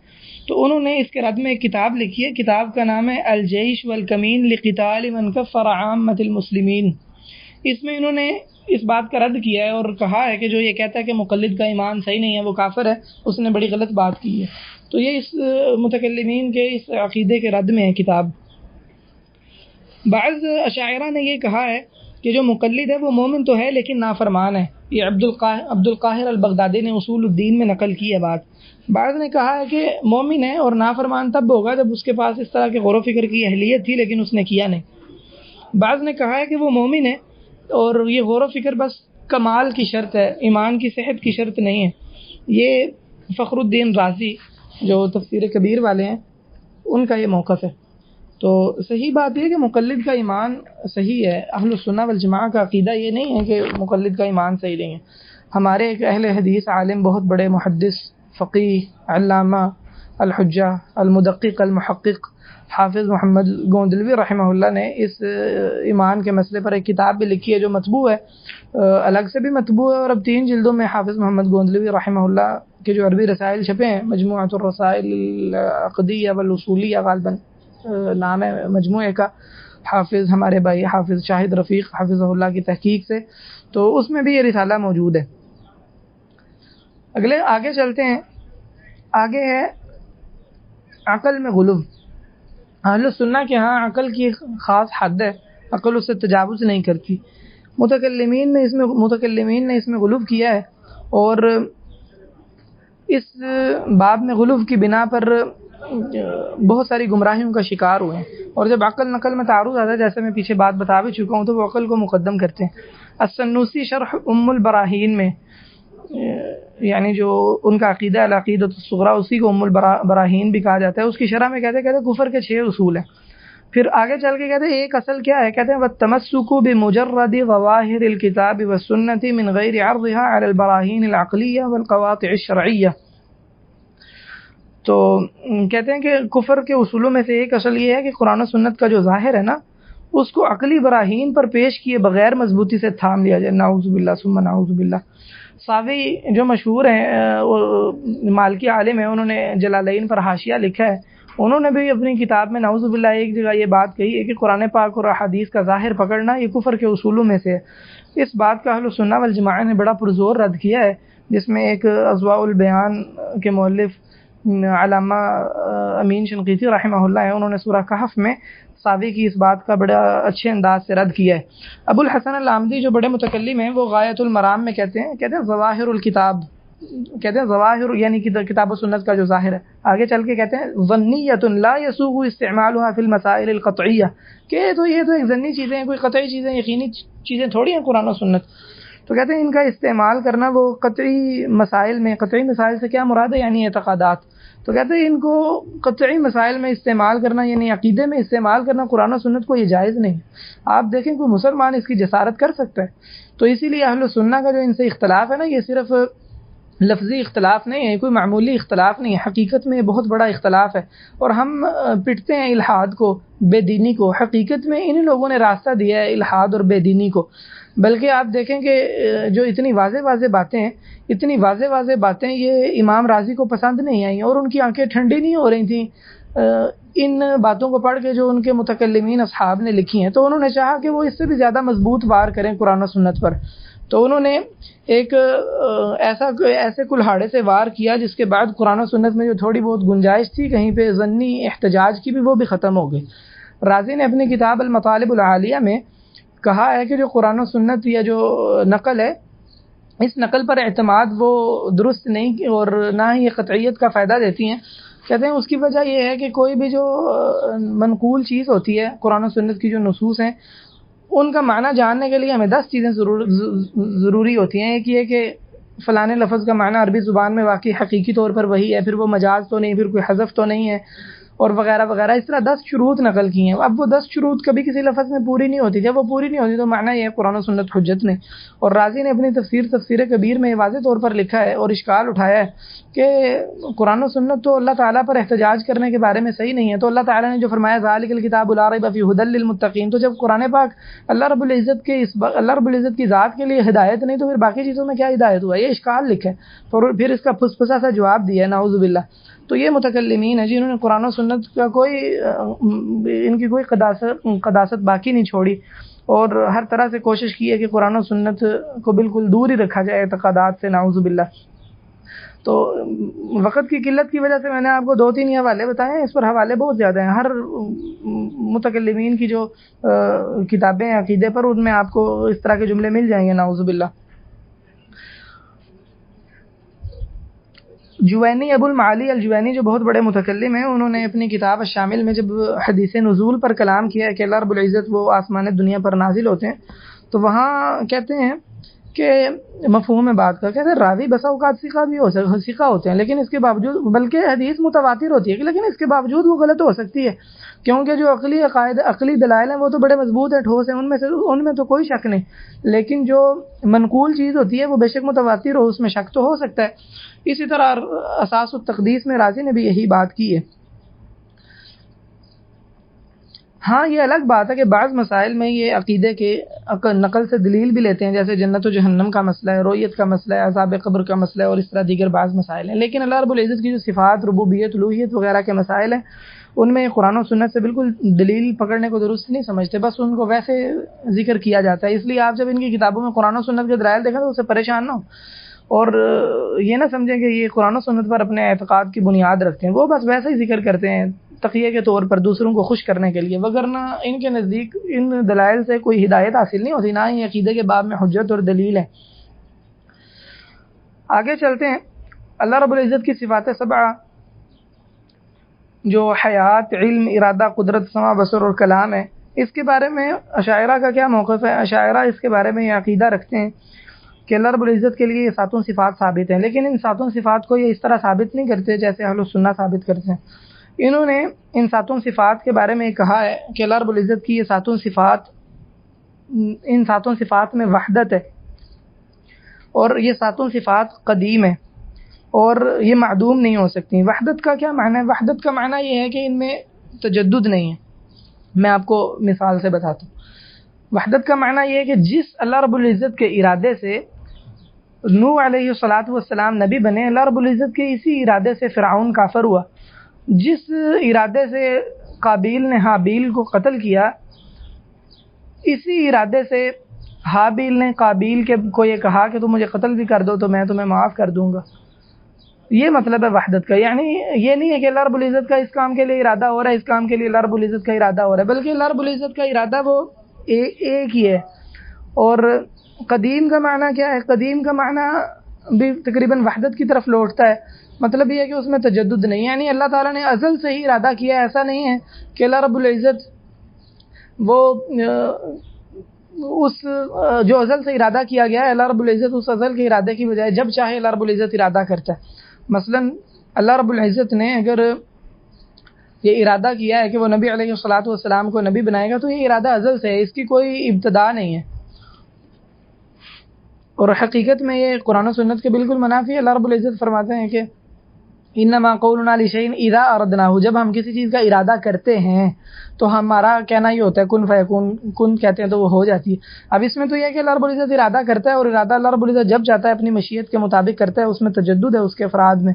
Speaker 1: تو انہوں نے اس کے رد میں ایک کتاب لکھی ہے، کتاب کا نام ہے الجیش والکمین لقتال من کفر عامۃ المسلمین۔ اس میں انہوں نے اس بات کا رد کیا ہے اور کہا ہے کہ جو یہ کہتا ہے کہ مقلد کا ایمان صحیح نہیں ہے وہ کافر ہے، اس نے بڑی غلط بات کی ہے۔ تو یہ اس متکلمین کے اس عقیدے کے رد میں ہے کتاب۔ بعض اشاعرہ نے یہ کہا ہے کہ جو مقلد ہے وہ مومن تو ہے لیکن نافرمان ہے، یہ عبد القاہر البغدادی نے اصول الدین میں نقل کی ہے بات۔ بعض نے کہا ہے کہ مومن ہے اور نافرمان تب ہوگا جب اس کے پاس اس طرح کے غور و فکر کی اہلیت تھی لیکن اس نے کیا نہیں۔ بعض نے کہا ہے کہ وہ مومن ہے اور یہ غور و فکر بس کمال کی شرط ہے، ایمان کی صحت کی شرط نہیں ہے۔ یہ فخر الدین رازی جو تفسیر کبیر والے ہیں ان کا یہ موقف ہے۔ تو صحیح بات یہ کہ مقلد کا ایمان صحیح ہے، اہل السنہ والجماعہ کا عقیدہ یہ نہیں ہے کہ مقلد کا ایمان صحیح نہیں ہے۔ ہمارے ایک اہل حدیث عالم، بہت بڑے محدث، فقیہ، علامہ، الحجہ، المدقق، المحقق حافظ محمد گوندلوی رحمہ اللہ نے اس ایمان کے مسئلے پر ایک کتاب بھی لکھی ہے جو مطبوع ہے، الگ سے بھی مطبوع ہے، اور اب 3 جلدوں میں حافظ محمد گوندلوی رحمہ اللہ کے جو عربی رسائل چھپے ہیں، مجموعۃ الرسائل العقدیہ والاصولیہ غالباً نام ہے مجموعے کا، حافظ ہمارے بھائی حافظ شاہد رفیق حافظہ اللہ کی تحقیق سے، تو اس میں بھی یہ رسالہ موجود ہے۔ آگے چلتے ہیں، آگے ہے عقل میں غلو۔ اہل سنہ کے ہاں عقل کی خاص حد ہے، عقل اس سے تجاوز نہیں کرتی۔ متکلمین نے اس میں غلو کیا ہے، اور اس باب میں غلو کی بنا پر بہت ساری گمراہیوں کا شکار ہوئے ہیں، اور جب عقل نقل میں تعارض آتا ہے، جیسے میں پیچھے بات بتا بھی چکا ہوں، تو وہ عقل کو مقدم کرتے ہیں۔ السنوسی شرح ام البراہین میں، یعنی جو ان کا عقیدہ العقیدۃ الصغریٰ، اسی کو ام البراہین بھی کہا جاتا ہے، اس کی شرح میں کہتے ہیں کفر کے 6 اصول ہیں۔ پھر آگے چل کے کہتے ہیں ایک اصل کیا ہے، کہتے ہیں وَالتَّمَسُّكُ بِمُجَرَّدِ ظَوَاهِرِ الْكِتَابِ وَالسُّنَّةِ مِنْ غَيْرِ عَرْضِهَا عَلَى الْبَرَاهِينِ الْعَقْلِيَّةِ وَالْقَوَاطِعِ الشَّرْعِيَّةِ۔ تو کہتے ہیں کہ کفر کے اصولوں میں سے ایک اصل یہ ہے کہ قرآن و سنت کا جو ظاہر ہے نا، اس کو عقلی براہین پر پیش کیے بغیر مضبوطی سے تھام لیا جائے۔ نعوذ باللہ ثم نعوذ باللہ۔ ساوی جو مشہور ہیں مالکی عالم ہیں، انہوں نے جلالین پر حاشیہ لکھا ہے، انہوں نے بھی اپنی کتاب میں نعوذ باللہ ایک جگہ یہ بات کہی ہے کہ قرآن پاک اور احادیث کا ظاہر پکڑنا یہ کفر کے اصولوں میں سے ہے۔ اس بات کا اہل سنہ والجماعہ نے بڑا پرزور رد کیا ہے، جس میں ایک اضواء البیان کے مؤلف علامہ امین شنقیطی رحمہ اللہ ہے، انہوں نے سورہ کہف میں ساوی کی اس بات کا بڑا اچھے انداز سے رد کیا ہے۔ ابو الحسن العامدی جو بڑے متکلم ہیں، وہ غایۃ المرام میں کہتے ہیں ظواہر الکتاب، کہتے ہیں ظواہر یعنی کتاب و سنت کا جو ظاہر ہے، آگے چل کے کہتے ہیں ظنیۃ لا یسوغ استعمالها فی المسائل القطعیہ، کہ یہ تو ایک ظنی چیزیں ہیں، کوئی قطعی چیزیں یقینی چیزیں تھوڑی ہیں قرآن و سنت۔ تو کہتے ہیں ان کا استعمال کرنا وہ قطعی مسائل میں، قطعی مسائل سے کیا مراد ہے، یعنی اعتقادات، تو کہتے ہیں ان کو قطعی مسائل میں استعمال کرنا، یعنی عقیدے میں استعمال کرنا قرآن و سنت کو یہ جائز نہیں۔ آپ دیکھیں کوئی مسلمان اس کی جسارت کر سکتا ہے، تو اسی لیے اہل سنہ کا جو ان سے اختلاف ہے نا، یہ صرف لفظی اختلاف نہیں ہے، کوئی معمولی اختلاف نہیں ہے، حقیقت میں یہ بہت بڑا اختلاف ہے، اور ہم پٹتے ہیں الحاد کو، بے دینی کو۔ حقیقت میں ان لوگوں نے راستہ دیا ہے الحاد اور بے دینی کو، بلکہ آپ دیکھیں کہ جو اتنی واضح واضح باتیں یہ امام راضی کو پسند نہیں آئیں، اور ان کی آنکھیں ٹھنڈی نہیں ہو رہی تھیں ان باتوں کو پڑھ کے جو ان کے متکلمین اصحاب نے لکھی ہیں، تو انہوں نے چاہا کہ وہ اس سے بھی زیادہ مضبوط وار کریں قرآن و سنت پر، تو انہوں نے ایک ایسے کلہاڑے سے وار کیا جس کے بعد قرآن و سنت میں جو تھوڑی بہت گنجائش تھی کہیں پہ ضنی احتجاج کی بھی، وہ بھی ختم ہو گئی۔ راضی نے اپنی کتاب المطالب العالیہ میں کہا ہے کہ جو قرآن و سنت یا جو نقل ہے، اس نقل پر اعتماد وہ درست نہیں، اور نہ ہی یہ قطعیت کا فائدہ دیتی ہیں۔ کہتے ہیں اس کی وجہ یہ ہے کہ کوئی بھی جو منقول چیز ہوتی ہے، قرآن و سنت کی جو نصوص ہیں، ان کا معنی جاننے کے لیے ہمیں 10 چیزیں ضروری ہوتی ہیں۔ ایک یہ کہ فلانے لفظ کا معنی عربی زبان میں واقعی حقیقی طور پر وہی ہے، پھر وہ مجاز تو نہیں، پھر کوئی حذف تو نہیں ہے، اور وغیرہ وغیرہ، اس طرح 10 شروط نقل کی ہیں۔ اب وہ 10 شروط کبھی کسی لفظ میں پوری نہیں ہوتی، جب وہ پوری نہیں ہوتی تو معنی یہ ہے قرآن و سنت حجت نہیں۔ اور راضی نے اپنی تفسیر کبیر میں واضح طور پر لکھا ہے اور اشکال اٹھایا ہے کہ قرآن و سنت تو اللہ تعالیٰ پر احتجاج کرنے کے بارے میں صحیح نہیں ہے، تو اللہ تعالیٰ نے جو فرمایا ذالک الکتاب لا ریب فیہ ھدی للمتقین، تو جب قرآن پاک اللہ رب العزت کی ذات کے لیے ہدایت نہیں، تو پھر باقی چیزوں میں کیا ہدایت ہوا؟ یہ اشکال لکھا ہے، پھر اس کا پھسا سا جواب دیا ہے، نعوذ باللہ۔ تو یہ متکلمین ہیں جنہوں نے قرآن و سنت کا ان کی کوئی قداست باقی نہیں چھوڑی، اور ہر طرح سے کوشش کی ہے کہ قرآن و سنت کو بالکل دور ہی رکھا جائے اعتقادات سے، نعوذ باللہ۔ تو وقت کی قلت کی وجہ سے میں نے آپ کو 2-3 حوالے بتائے ہیں، اس پر حوالے بہت زیادہ ہیں، ہر متکلمین کی جو کتابیں عقیدے پر، ان میں آپ کو اس طرح کے جملے مل جائیں گے، نعوذ باللہ۔ جوینی، ابو المعالی الجوینی جو بہت بڑے متکلم ہیں، انہوں نے اپنی کتاب الشامل میں جب حدیث نزول پر کلام کیا ہے کہ اللہ رب العزت وہ آسمان دنیا پر نازل ہوتے ہیں، تو وہاں کہتے ہیں کہ مفہوم بات کا کہتے ہیں راوی بسا اوقات ثقہ ہوتے ہیں، لیکن اس کے باوجود، بلکہ حدیث متواتر ہوتی ہے، لیکن اس کے باوجود وہ غلط ہو سکتی ہے، کیونکہ جو عقلی دلائل ہیں وہ تو بڑے مضبوط ہیں، ٹھوس ہیں، ان میں تو کوئی شک نہیں، لیکن جو منقول چیز ہوتی ہے وہ بے شک متواتر ہو، اس میں شک تو ہو سکتا ہے۔ اسی طرح اساس التقدیس میں راضی نے بھی یہی بات کی ہے۔ ہاں یہ الگ بات ہے کہ بعض مسائل میں یہ عقیدے کے نقل سے دلیل بھی لیتے ہیں، جیسے جنت و جہنم کا مسئلہ ہے، رویت کا مسئلہ ہے، عذاب قبر کا مسئلہ ہے، اور اس طرح دیگر بعض مسائل ہیں. لیکن اللہ رب العزت کی جو صفات، ربوبیت، الوہیت وغیرہ کے مسائل ہیں، ان میں قرآن و سنت سے بالکل دلیل پکڑنے کو درست نہیں سمجھتے، بس ان کو ویسے ذکر کیا جاتا ہے. اس لیے آپ جب ان کی کتابوں میں قرآن و سنت کے دلائل دیکھیں تو اسے پریشان نہ ہو، اور یہ نہ سمجھیں کہ یہ قرآن و سنت پر اپنے اعتقاد کی بنیاد رکھتے ہیں. وہ بس ویسے ہی ذکر کرتے ہیں تقیہ کے طور پر، دوسروں کو خوش کرنے کے لیے، وگرنہ ان کے نزدیک ان دلائل سے کوئی ہدایت حاصل نہیں ہوتی، نہ ہی عقیدے کے باب میں حجت اور دلیل ہے. آگے چلتے ہیں. اللہ رب العزت کی صفات سبعہ جو حیات، علم، ارادہ، قدرت، سمع، بصر اور کلام ہے، اس کے بارے میں اشاعرہ کا کیا موقف ہے؟ اشاعرہ اس کے بارے میں یہ عقیدہ رکھتے ہیں کہ اللہ رب العزت کے لیے یہ ساتوں صفات ثابت ہیں، لیکن ان ساتوں صفات کو یہ اس طرح ثابت نہیں کرتے جیسے اہل السنہ ثابت کرتے ہیں. انہوں نے ان ساتوں صفات کے بارے میں کہا ہے کہ اللہ رب العزت کی یہ ساتوں صفات، ان ساتوں صفات میں وحدت ہے، اور یہ ساتوں صفات قدیم ہے اور یہ معدوم نہیں ہو سکتی. وحدت کا کیا معنی ہے؟ وحدت کا معنی یہ ہے کہ ان میں تجدد نہیں ہے. میں آپ کو مثال سے بتاتا ہوں. وحدت کا معنی یہ ہے کہ جس اللہ رب العزت کے ارادے سے نوح علیہ الصلاۃ والسلام نبی بنے، اللہ رب العزت کے اسی ارادے سے فرعون کافر ہوا. جس ارادے سے قابیل نے حابیل کو قتل کیا، اسی ارادے سے حابیل نے قابیل کو یہ کہا کہ تم مجھے قتل بھی کر دو تو میں تمہیں معاف کر دوں گا. یہ مطلب ہے وحدت کا. یعنی یہ نہیں ہے کہ اللہ رب العزت کا اس کام کے لیے ارادہ ہو رہا ہے، اس کام کے لیے اللہ رب العزت کا ارادہ ہو رہا ہے، بلکہ اللہ رب العزت کا ارادہ وہ ایک ہی ہے. اور قدیم کا معنی کیا ہے؟ قدیم کا معنی بھی تقریباً وحدت کی طرف لوٹتا ہے. مطلب یہ ہے کہ اس میں تجدد نہیں، یعنی اللہ تعالیٰ نے ازل سے ہی ارادہ کیا ہے. ایسا نہیں ہے کہ اللہ رب العزت وہ اس جو ازل سے ارادہ کیا گیا ہے، اللہ رب العزت اس ازل کے ارادے کی بجائے جب چاہے اللہ رب العزت ارادہ کرتا ہے. مثلا اللہ رب العزت نے اگر یہ ارادہ کیا ہے کہ وہ نبی علیہ الصلاۃ والسلام کو نبی بنائے گا تو یہ ارادہ ازل سے ہے، اس کی کوئی ابتدا نہیں ہے. اور حقیقت میں یہ قرآن و سنت کے بالکل منافی ہے. اللہ رب العزت فرماتے ہیں کہ انما قولنا لشیء اذا اردناه، جب ہم کسی چیز کا ارادہ کرتے ہیں تو ہمارا کہنا یہ ہوتا ہے کن فیکون، کن کہتے ہیں تو وہ ہو جاتی ہے. اب اس میں تو یہ ہے کہ اللہ رب العزت ارادہ کرتا ہے، اور ارادہ اللہ رب العزت جب چاہتا ہے اپنی مشیت کے مطابق کرتا ہے، اس میں تجدد ہے اس کے افراد میں.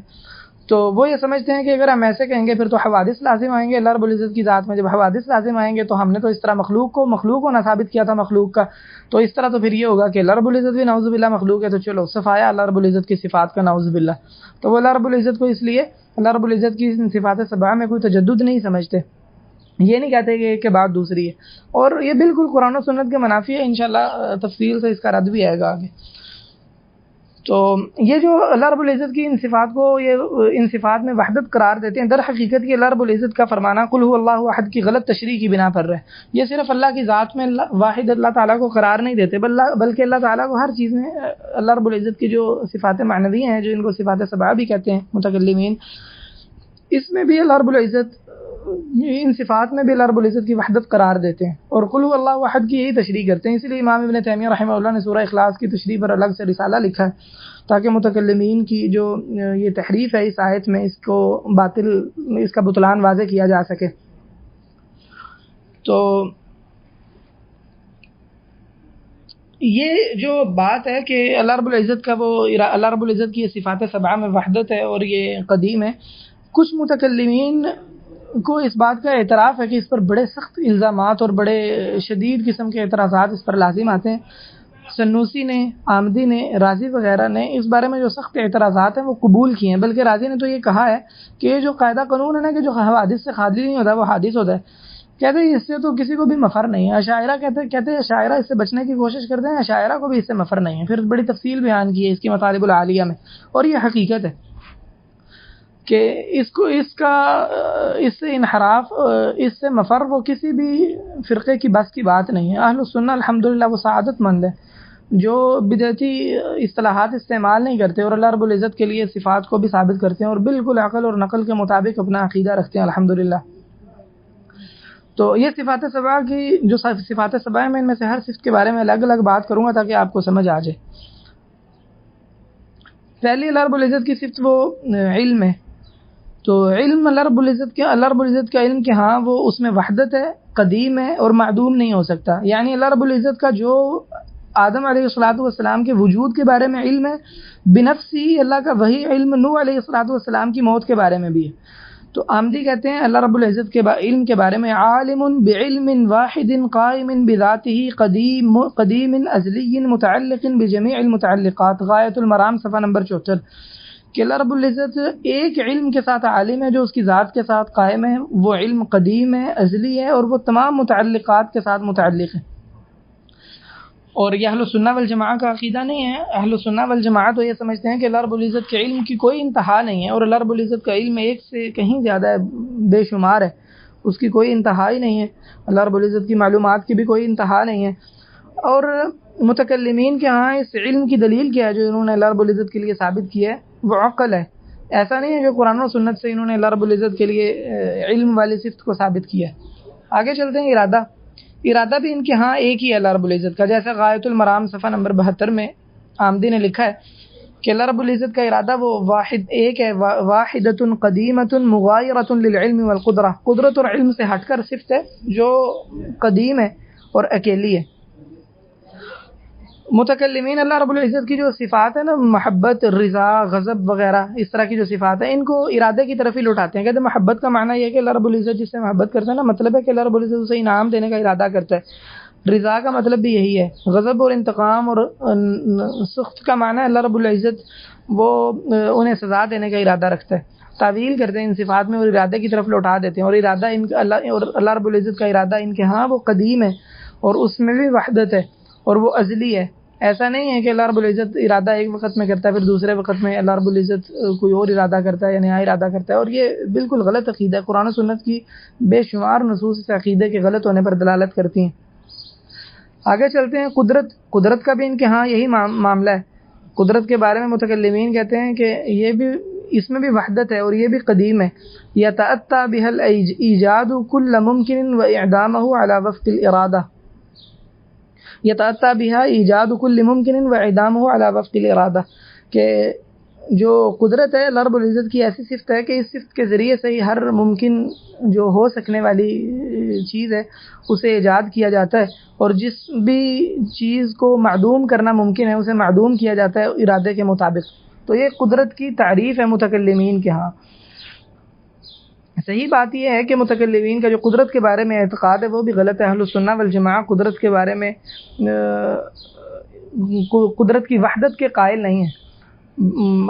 Speaker 1: تو وہ یہ سمجھتے ہیں کہ اگر ہم ایسے کہیں گے پھر تو حوادث لازم آئیں گے اللہ رب العزت کی ذات میں. جب حوادث لازم آئیں گے تو ہم نے تو اس طرح مخلوق کو نہ ثابت کیا تھا مخلوق کا، تو اس طرح تو پھر یہ ہوگا کہ اللہ رب العزت بھی نعوذ باللہ مخلوق ہے، تو چلو صفایا اللہ رب العزت کی صفات کا نعوذ باللہ. تو وہ اللہ رب العزت کو اس لیے اللہ رب العزت کی صفات سبعہ میں کوئی تجدد نہیں سمجھتے. یہ نہیں کہتے کہ ایک کے بعد دوسری ہے، اور یہ بالکل قرآن و سنت کے منافی ہے. انشاءاللہ تفصیل سے اس کا رد بھی آئے گا آگے. تو یہ جو اللہ رب العزت کی ان صفات میں وحدت قرار دیتے ہیں، در حقیقت کی اللہ رب العزت کا فرمانا قل هو اللہ احد کی غلط تشریح کی بنا پر ہے. یہ صرف اللہ کی ذات میں واحد اللہ تعالیٰ کو قرار نہیں دیتے، بلکہ اللہ تعالیٰ کو ہر چیز میں اللہ رب العزت کی جو صفات معنوی ہیں، جو ان کو صفات سبعہ بھی کہتے ہیں متکلمین، اس میں بھی اللہ رب العزت، ان صفات میں بھی اللہ رب العزت کی وحدت قرار دیتے ہیں، اور قل هو اللہ احد کی یہی تشریح کرتے ہیں. اسی لیے امام ابن تیمیہ رحمہ اللہ نے سورہ اخلاص کی تشریح پر الگ سے رسالہ لکھا ہے تاکہ متکلمین کی جو یہ تحریف ہے اس آیت میں، اس کا بطلان واضح کیا جا سکے. تو یہ جو بات ہے کہ اللہ رب العزت کا اللہ رب العزت کی یہ صفات سبعہ میں وحدت ہے اور یہ قدیم ہے، کچھ متکلمین کو اس بات کا اعتراف ہے کہ اس پر بڑے سخت الزامات اور بڑے شدید قسم کے اعتراضات اس پر لازم آتے ہیں. سنوسی نے، آمدی نے، رازی وغیرہ نے اس بارے میں جو سخت اعتراضات ہیں وہ قبول کیے ہیں. بلکہ رازی نے تو یہ کہا ہے کہ یہ جو قاعدہ قانون ہے نا کہ جو حوادث سے خالی نہیں ہوتا وہ حادث ہوتا ہے، کہتے ہیں اس سے تو کسی کو بھی مفر نہیں ہے. اشاعرہ کہتے ہیں اشاعرہ اس سے بچنے کی کوشش کرتے ہیں، اشاعرہ کو بھی اس سے مفر نہیں ہے. پھر بڑی تفصیل بیان کی ہے اس کی مطالب العالیہ میں، اور یہ حقیقت ہے کہ اس سے انحراف، اس سے مفر وہ کسی بھی فرقے کی بس کی بات نہیں ہے. اہل السنہ الحمدللہ وہ سعادت مند ہے جو بدعتی اصطلاحات استعمال نہیں کرتے اور اللہ رب العزت کے لیے صفات کو بھی ثابت کرتے ہیں اور بالکل عقل اور نقل کے مطابق اپنا عقیدہ رکھتے ہیں الحمدللہ. تو یہ صفات سبعہ کی جو صفات سبعہ میں ان میں سے ہر صفت کے بارے میں الگ الگ بات کروں گا تاکہ آپ کو سمجھ آ جائے. پہلی اللہ رب العزت کی صفت وہ علم ہے تو علم اللہ رب العزت کا علم کہ ہاں وہ اس میں وحدت ہے، قدیم ہے اور معدوم نہیں ہو سکتا. یعنی اللہ رب العزت کا جو آدم علیہ السلام کے وجود کے بارے میں علم ہے، بنفسی اللہ کا وہی علم نوح علیہ السلام کی موت کے بارے میں بھی ہے. تو آمدی کہتے ہیں اللہ رب العزت کے علم کے بارے میں عالم بعلم واحد قائم بذاتہ قدیم ازلی متعلق بجمیع المتعلقات. غایۃ المرام صفحہ نمبر 74 کہ اللہ رب العزت ایک علم کے ساتھ عالم ہے جو اس کی ذات کے ساتھ قائم ہے، وہ علم قدیم ہے، ازلی ہے، اور وہ تمام متعلقات کے ساتھ متعلق ہے. اور یہ اہل السنہ والجماعہ کا عقیدہ نہیں ہے. اہل السنہ والجماعہ تو یہ سمجھتے ہیں کہ اللہ رب العزت کے علم کی کوئی انتہا نہیں ہے، اور اللہ رب العزت کا علم ایک سے کہیں زیادہ ہے، بے شمار ہے، اس کی کوئی انتہا ہی نہیں ہے. اللہ رب العزت کی معلومات کی بھی کوئی انتہا نہیں ہے. اور متکلمین کے ہاں اس علم کی دلیل کیا ہے جو انہوں نے اللہ رب العزت کے لیے ثابت کیا ہے، وہ عقل ہے. ایسا نہیں ہے جو قرآن و سنت سے انہوں نے اللہ رب العزت کے لیے علم والی صفت کو ثابت کیا ہے. آگے چلتے ہیں. ارادہ بھی ان کے ہاں ایک ہی ہے اللہ رب العزت کا، جیسے غایۃ المرام صفحہ نمبر 72 میں آمدی نے لکھا ہے کہ اللہ رب العزت کا ارادہ وہ واحد ایک ہے، واحدۃ قدیمۃ مغایرۃ للعلم والقدرہ، قدرت اور علم سے ہٹ کر صفت ہے جو قدیم ہے اور اکیلی ہے. متکلمین اللہ رب العزت کی جو صفات ہے نا، محبت، رضا، غضب وغیرہ اس طرح کی جو صفات ہیں، ان کو ارادے کی طرف ہی لوٹاتے ہیں. کہتے ہیں محبت کا معنی یہ ہے کہ اللہ رب العزت جس سے محبت کرتا ہے نا، مطلب ہے کہ اللہ رب العزت اسے انعام دینے کا ارادہ کرتا ہے. رضا کا مطلب بھی یہی ہے. غضب اور انتقام اور سخط کا معنی ہے اللہ رب العزت وہ انہیں سزا دینے کا ارادہ رکھتا ہے. تعویل کرتے ہیں ان صفات میں اور ارادے کی طرف لوٹا دیتے ہیں. اور ارادہ اللہ رب العزت کا ارادہ ان کے ہاں وہ قدیم ہے اور اس میں بھی وحدت ہے اور وہ ازلی ہے. ایسا نہیں ہے کہ اللہ رب العزت ارادہ ایک وقت میں کرتا ہے پھر دوسرے وقت میں اللہ رب العزت کوئی اور ارادہ کرتا ہے یا نیا ارادہ کرتا ہے. اور یہ بالکل غلط عقیدہ ہے. قرآن و سنت کی بے شمار نصوص اس عقیدے کے غلط ہونے پر دلالت کرتی ہیں. آگے چلتے ہیں. قدرت کا بھی ان کے ہاں یہی معاملہ ہے. قدرت کے بارے میں متکلمین کہتے ہیں کہ یہ بھی اس میں بھی وحدت ہے اور یہ بھی قدیم ہے. یتأتی بها الایجاد کل ممکن و اعدامہ علی وفق الارادہ. یتأتی بها ایجاد کل ممکن و اعدامہ علی وفق الارادہ کہ جو قدرت ہے اللہ رب العزت کی ایسی صفت ہے کہ اس صفت کے ذریعے سے ہی ہر ممکن جو ہو سکنے والی چیز ہے اسے ایجاد کیا جاتا ہے، اور جس بھی چیز کو معدوم کرنا ممکن ہے اسے معدوم کیا جاتا ہے ارادے کے مطابق. تو یہ قدرت کی تعریف ہے متکلمین کے ہاں. صحیح بات یہ ہے کہ متکلمین کا جو قدرت کے بارے میں اعتقاد ہے وہ بھی غلط ہے. اہل السنہ والجماعہ قدرت کے بارے میں قدرت کی وحدت کے قائل نہیں ہیں.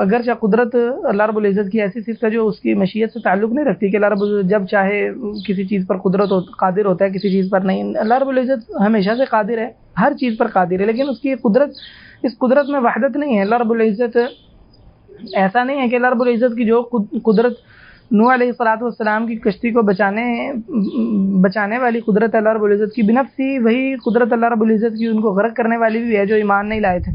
Speaker 1: اگرچہ قدرت اللہ رب العزت کی ایسی صفت ہے جو اس کی مشیت سے تعلق نہیں رکھتی کہ اللہ رب العزت جب چاہے کسی چیز پر قادر ہوتا ہے کسی چیز پر نہیں. اللہ رب العزت ہمیشہ سے قادر ہے، ہر چیز پر قادر ہے، لیکن اس کی اس قدرت میں وحدت نہیں ہے. اللہ رب العزت ایسا نہیں ہے کہ اللہ رب العزت کی جو قدرت نوح علیہ السلام کی کشتی کو بچانے والی قدرت اللہ رب العزت کی، بنفسی وہی قدرت اللہ رب العزت کی ان کو غرق کرنے والی بھی ہے جو ایمان نہیں لائے تھے.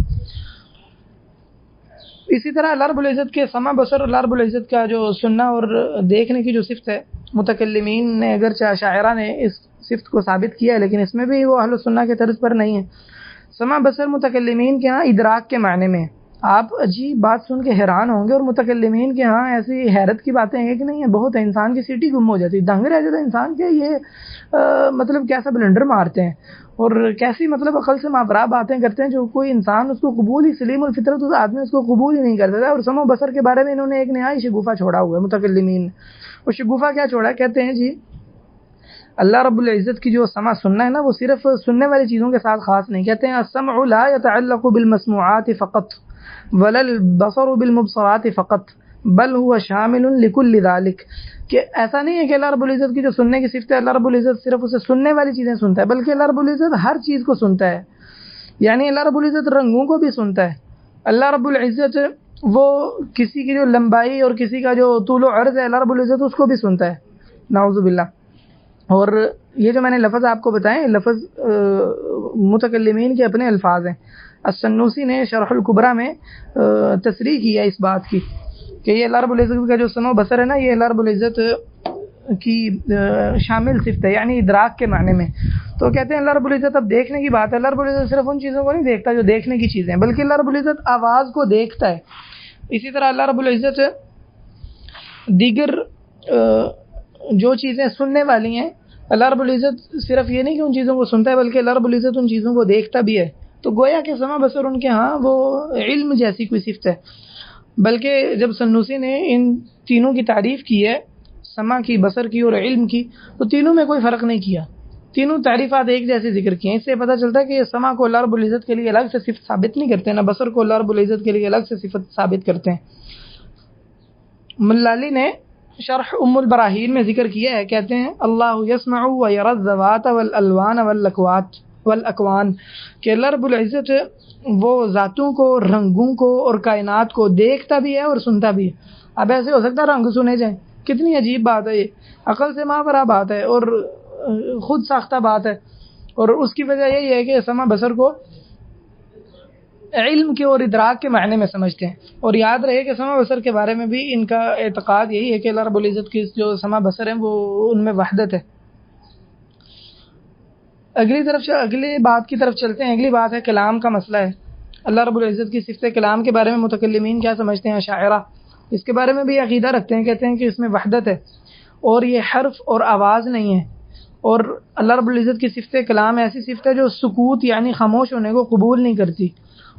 Speaker 1: اسی طرح اللہ رب العزت کے سمع بصر، اللہ رب العزت کا جو سننا اور دیکھنے کی جو صفت ہے، متکلمین نے اگرچہ اشاعرہ نے اس صفت کو ثابت کیا ہے لیکن اس میں بھی وہ اہل السنہ کے طرز پر نہیں ہے. سمع بصر متکلمین کے ہاں ادراک کے معنی میں. آپ عجیب بات سن کے حیران ہوں گے، اور متکلمین کے ہاں ایسی حیرت کی باتیں ہیں کہ نہیں ہے، بہت ہے. انسان کی سیٹی گم ہو جاتی، دنگ رہ جاتا انسان کے. یہ مطلب کیسا بلنڈر مارتے ہیں اور کیسی مطلب عقل سے ماورا باتیں کرتے ہیں جو کوئی انسان اس کو قبول ہی، سلیم الفطرت اس آدمی اس کو قبول ہی نہیں کر سکتا. اور سمع و بصر کے بارے میں انہوں نے ایک نہائی شگوفہ چھوڑا ہوا ہے متکلمین نے. وہ شگوفہ کیا چھوڑا ہے؟ کہتے ہیں جی اللہ رب العزت کی جو سمع سننا ہے نا، وہ صرف سننے والی چیزوں کے ساتھ خاص نہیں. کہتے ہیں السمع لا يتعلق بالمسموعات فقط ولا البصر بالمبصرات فقط بل هو شامل لكل ذلك. کہ ایسا نہیں ہے کہ اللہ رب العزت کی جو سننے کی صفت ہے، اللہ رب العزت صرف اسے سننے والی چیزیں سنتا ہے، بلکہ اللہ رب العزت ہر چیز کو سنتا ہے. یعنی اللہ رب العزت رنگوں کو بھی سنتا ہے. اللہ رب العزت وہ کسی کی جو لمبائی اور کسی کا جو طول و عرض ہے، اللہ رب العزت اس کو بھی سنتا ہے، نعوذ باللہ. اور یہ جو میں نے لفظ آپ کو بتائے، لفظ متکلمین کے اپنے الفاظ ہیں. السنوسی نے شرح الکبریٰ میں تصریح کی ہے اس بات کی کہ یہ اللہ رب العزت کا جو سمع و بصر ہے نا، یہ اللہ رب العزت کی شامل صفت ہے، یعنی ادراک کے معنی میں. تو کہتے ہیں اللہ رب العزت اب دیکھنے کی بات ہے، اللہ رب العزت صرف ان چیزوں کو نہیں دیکھتا جو دیکھنے کی چیزیں ہیں، بلکہ اللہ رب العزت آواز کو دیکھتا ہے. اسی طرح اللہ رب العزت دیگر جو چیزیں سننے والی ہیں، اللہ رب العزت صرف یہ نہیں کہ ان چیزوں کو سنتا ہے بلکہ اللہ رب العزت ان چیزوں کو دیکھتا بھی ہے. تو گویا کہ سمع بصر ان کے ہاں وہ علم جیسی کوئی صفت ہے. بلکہ جب سنوسی نے ان تینوں کی تعریف کی ہے، سمع کی، بصر کی اور علم کی، تو تینوں میں کوئی فرق نہیں کیا، تینوں تعریفات ایک جیسے ذکر کی ہیں. اس سے پتہ چلتا ہے کہ یہ سمع کو اللہ رب العزت کے لیے الگ سے صفت ثابت نہیں کرتے، نہ بصر کو اللہ رب العزت کے لیے الگ سے صفت ثابت کرتے ہیں. ملالی نے شرح ام البراہین میں ذکر کیا ہے، کہتے ہیں اللہ یسمع و یری الذوات والالوان والاکوان، کہ اللہ رب العزت وہ ذاتوں کو، رنگوں کو اور کائنات کو دیکھتا بھی ہے اور سنتا بھی ہے. اب ایسے ہو سکتا ہے رنگ سنے جائیں؟ کتنی عجیب بات ہے، یہ عقل سے ماورا بات ہے اور خود ساختہ بات ہے. اور اس کی وجہ یہی ہے کہ سمع بصر کو علم کے اور ادراک کے معنی میں سمجھتے ہیں. اور یاد رہے کہ سمع بصر کے بارے میں بھی ان کا اعتقاد یہی ہے کہ اللہ رب العزت کی جو سمع بصر ہیں وہ ان میں وحدت ہے. اگلی بات کی طرف چلتے ہیں. اگلی بات ہے کلام کا مسئلہ ہے. اللہ رب العزت کی صفت کلام کے بارے میں متکلمین کیا سمجھتے ہیں؟ اشاعرہ اس کے بارے میں بھی عقیدہ رکھتے ہیں، کہتے ہیں کہ اس میں وحدت ہے اور یہ حرف اور آواز نہیں ہے. اور اللہ رب العزت کی صفت کلام ایسی صفت ہے جو سکوت یعنی خاموش ہونے کو قبول نہیں کرتی،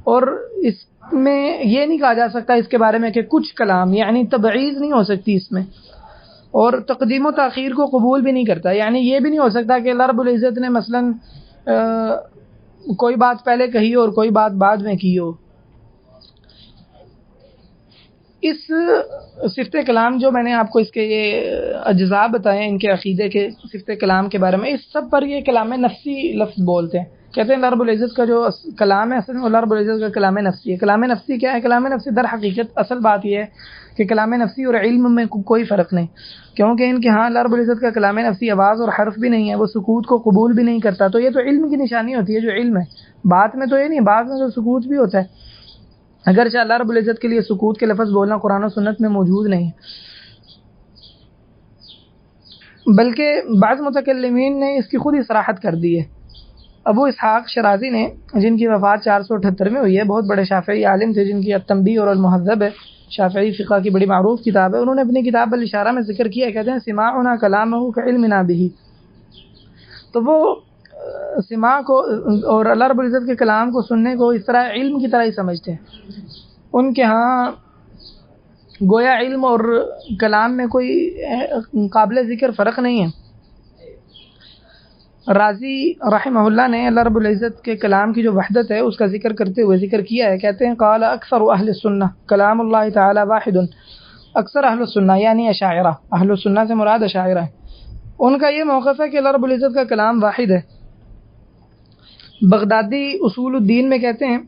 Speaker 1: اور اس میں یہ نہیں کہا جا سکتا اس کے بارے میں کہ کچھ کلام، یعنی تبعیض نہیں ہو سکتی اس میں، اور تقدیم و تاخیر کو قبول بھی نہیں کرتا. یعنی یہ بھی نہیں ہو سکتا کہ اللہ رب العزت نے مثلا کوئی بات پہلے کہی اور کوئی بات بعد میں کی ہو. اس صفت کلام جو میں نے آپ کو اس کے یہ اجزاء بتائے ہیں ان کے عقیدے کے صفت کلام کے بارے میں، اس سب پر یہ کلام نفسی لفظ بولتے ہیں. کہتے ہیں اللہ رب العزت کا جو کلام ہے اصل میں اللہ رب العزت کا کلام نفسی ہے. کلام نفسی کیا ہے؟ کلام نفسی در حقیقت اصل بات یہ ہے کہ کلام نفسی اور علم میں کوئی فرق نہیں، کیونکہ ان کے ہاں اللہ رب العزت کا کلام نفسی آواز اور حرف بھی نہیں ہے، وہ سکوت کو قبول بھی نہیں کرتا. تو یہ تو علم کی نشانی ہوتی ہے جو علم ہے. بات میں تو یہ نہیں، بات میں تو سکوت بھی ہوتا ہے، اگرچہ اللہ رب العزت کے لیے سکوت کے لفظ بولنا قرآن و سنت میں موجود نہیں ہے. بلکہ بعض متکلمین نے اس کی خود ہی صراحت کر دی ہے. ابو اسحاق شرازی نے، جن کی وفات 478 میں ہوئی ہے، بہت بڑے شافعی عالم تھے جن کی التنبیہ اور المہذب ہے، شافعی فقہ کی بڑی معروف کتاب ہے. انہوں نے اپنی کتاب الاشارہ میں ذکر کیا ہے، کہتے ہیں سماعنا کلامہ کعلمنا بہ. تو وہ سماع کو اور اللہ رب العزت کے کلام کو سننے کو اس طرح علم کی طرح ہی سمجھتے ہیں. ان کے ہاں گویا علم اور کلام میں کوئی قابل ذکر فرق نہیں ہے. رازی رحمہ اللہ نے اللہ رب العزت کے کلام کی جو وحدت ہے اس کا ذکر کرتے ہوئے ذکر کیا ہے، کہتے ہیں قال اکثر اہل السنہ کلام اللہ تعالی واحد. اکثر اہل السنہ یعنی اشاعرہ، اہل السنہ سے مراد اشاعرہ ہے، ان کا یہ موقف ہے کہ اللہ رب العزت کا کلام واحد ہے. بغدادی اصول الدین میں کہتے ہیں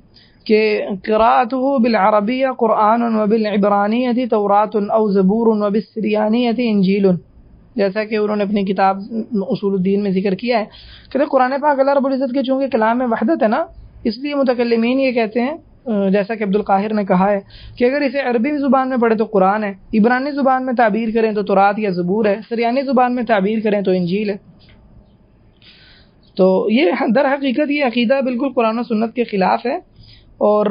Speaker 1: کہ قراءته بالعربیہ قرآن وبالعبرانیہ توراۃ او زبور وبالسریانیہ انجیل، جیسا کہ انہوں نے اپنی کتاب اصول الدین میں ذکر کیا ہے. کہتے ہیں قرآن پاک اللہ رب العزت کے چونکہ کلام میں وحدت ہے نا، اس لیے متکلمین یہ کہتے ہیں، جیسا کہ عبد القاہر نے کہا ہے کہ اگر اسے عربی زبان میں پڑھے تو قرآن ہے، عبرانی زبان میں تعبیر کریں تو تورات یا زبور ہے، سریانی زبان میں تعبیر کریں تو انجیل ہے. تو یہ در حقیقت یہ عقیدہ بالکل قرآن و سنت کے خلاف ہے اور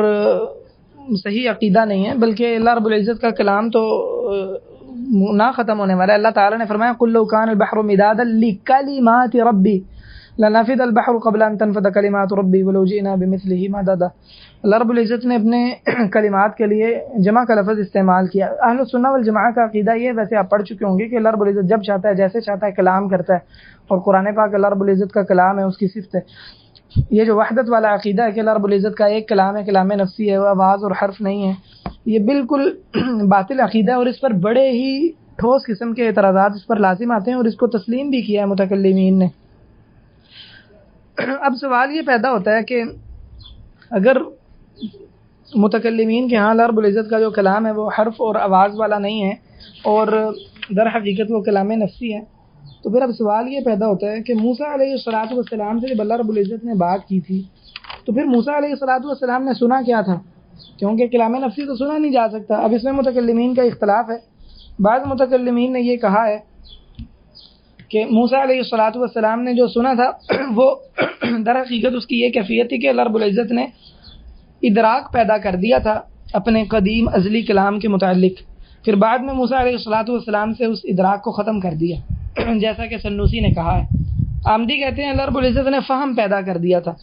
Speaker 1: صحیح عقیدہ نہیں ہے، بلکہ اللہ رب العزت کا کلام تو نہ ختم ہونے والا ہے. اللہ تعالیٰ نے فرمایا قل لو کان البحر مدادا لکلمات ربی لنفد البحر قبل ان تنفد کلمات ربی ولو جئنا بمثلہ مددا. اللہ رب العزت نے اپنے کلمات کے لیے جمع کا لفظ استعمال کیا. اہل السنہ والجماعہ کا عقیدہ یہ، ویسے آپ پڑھ چکے ہوں گے، کہ اللہ رب العزت جب چاہتا ہے جیسے چاہتا ہے کلام کرتا ہے، اور قرآن پاک اللہ رب العزت کا کلام ہے، اس کی صفت ہے. یہ جو وحدت والا عقیدہ ہے کہ اللہ رب العزت کا ایک کلام ہے، کلام نفسی ہے، وہ آواز اور حرف نہیں ہے، یہ بالکل باطل عقیدہ ہے، اور اس پر بڑے ہی ٹھوس قسم کے اعتراضات اس پر لازم آتے ہیں، اور اس کو تسلیم بھی کیا ہے متکلمین نے. اب سوال یہ پیدا ہوتا ہے کہ اگر متکلمین کے ہاں اللہ رب العزت کا جو کلام ہے وہ حرف اور آواز والا نہیں ہے اور در حقیقت وہ کلام نفسی ہے، تو پھر اب سوال یہ پیدا ہوتا ہے کہ موسیٰ علیہ السلام سے جب اللہ رب العزت نے بات کی تھی تو پھر موسیٰ علیہ السلام نے سنا کیا تھا؟ کیونکہ کلام نفسی تو سنا نہیں جا سکتا. اب اس میں متکلمین کا اختلاف ہے. بعض متکلمین نے یہ کہا ہے کہ موسیٰ علیہ السلام نے جو سنا تھا وہ در حقیقت اس کی یہ کیفیت تھی کہ اللہ رب العزت نے ادراک پیدا کر دیا تھا اپنے قدیم ازلی کلام کے متعلق. پھر بعد میں موسیٰ علیہ السلام سے اس ادراک کو ختم کر دیا، جیسا کہ سنوسی نے کہا ہے۔ آمدی کہتے ہیں اللہ رب العزت نے فہم پیدا کر دیا تھا،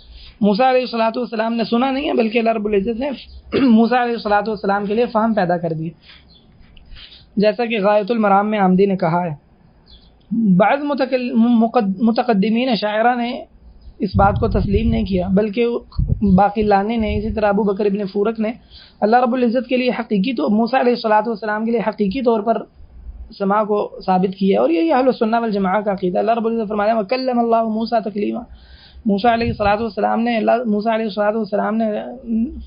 Speaker 1: موسیٰ علیہ السلام نے سنا نہیں ہے، بلکہ اللہ رب العزت نے موسیٰ علیہ السلام کے لیے فہم پیدا کر دیا، جیسا کہ غایۃ المرام میں آمدی نے کہا ہے۔ بعض متقدمین اشاعرہ نے اس بات کو تسلیم نہیں کیا، بلکہ باقلانی نے، اسی طرح ابو بکر ابن فورک نے اللہ رب العزت کے لیے حقیقی تو موسیٰ علیہ السلام کے لیے حقیقی طور پر سماع کو ثابت کیا، اور یہی اہل السنہ والجماعہ کا عقیدہ۔ اللہ رب العزت فرمایا وَكَلَّمَ اللَّهُ مُوسَىٰ تَكْلِيمًا، موسیٰ علیہ السلام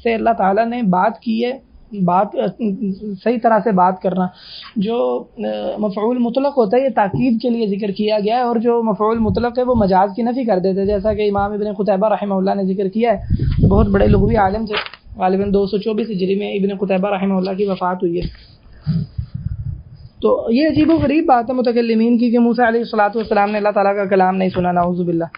Speaker 1: سے اللہ تعالیٰ نے بات کی ہے، بات صحیح طرح سے بات کرنا۔ جو مفعول مطلق ہوتا ہے یہ تاکید کے لیے ذکر کیا گیا ہے، اور جو مفعول مطلق ہے وہ مجاز کی نفی کر دیتے، جیسا کہ امام ابن قتیبہ رحمہ اللہ نے ذکر کیا ہے، بہت بڑے لغوی عالم تھے، غالباً 224 ہجری میں ابن قتیبہ رحمہ اللہ کی وفات ہوئی ہے۔ تو یہ عجیب و غریب بات ہے متکلمین کی کہ موسیٰ علیہ السلام نے اللہ تعالیٰ کا کلام نہیں سنا، نعوذ باللہ۔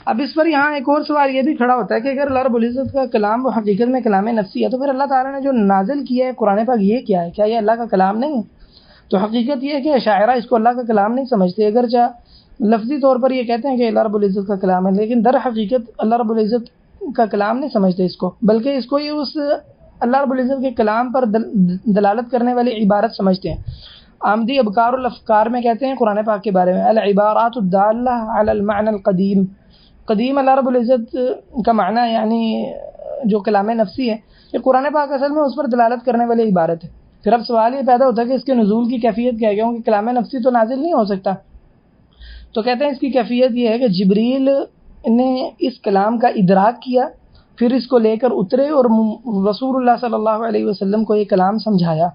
Speaker 1: اب اس پر یہاں ایک اور سوال یہ بھی کھڑا ہوتا ہے کہ اگر اللہ رب العزت کا کلام وہ حقیقت میں کلام نفسی ہے، تو پھر اللہ تعالیٰ نے جو نازل کیا ہے قرآن پاک یہ کیا ہے؟ کیا یہ اللہ کا کلام نہیں ہے؟ تو حقیقت یہ ہے کہ شاعرہ اس کو اللہ کا کلام نہیں سمجھتے، اگرچہ لفظی طور پر یہ کہتے ہیں کہ اللہ رب العزت کا کلام ہے، لیکن در حقیقت اللہ رب العزت کا کلام نہیں سمجھتے اس کو، بلکہ اس کو یہ اس اللہ رب العزت کے کلام پر دلالت کرنے والی عبارت سمجھتے ہیں۔ آمدی ابکار الافکار میں کہتے ہیں قرآن پاک کے بارے میں العبارات الدالہ علی المعنى القدیم، قدیم اللہ رب العزت کا معنی یعنی جو کلام نفسی ہے، یہ قرآن پاک اصل میں اس پر دلالت کرنے والی عبارت ہے۔ پھر اب سوال یہ پیدا ہوتا ہے کہ اس کے نزول کی کیفیت کیا ہے، کیونکہ کلام نفسی تو نازل نہیں ہو سکتا۔ تو کہتے ہیں اس کی کیفیت یہ ہے کہ جبریل نے اس کلام کا ادراک کیا، پھر اس کو لے کر اترے اور رسول اللہ صلی اللہ علیہ وسلم کو یہ کلام سمجھایا۔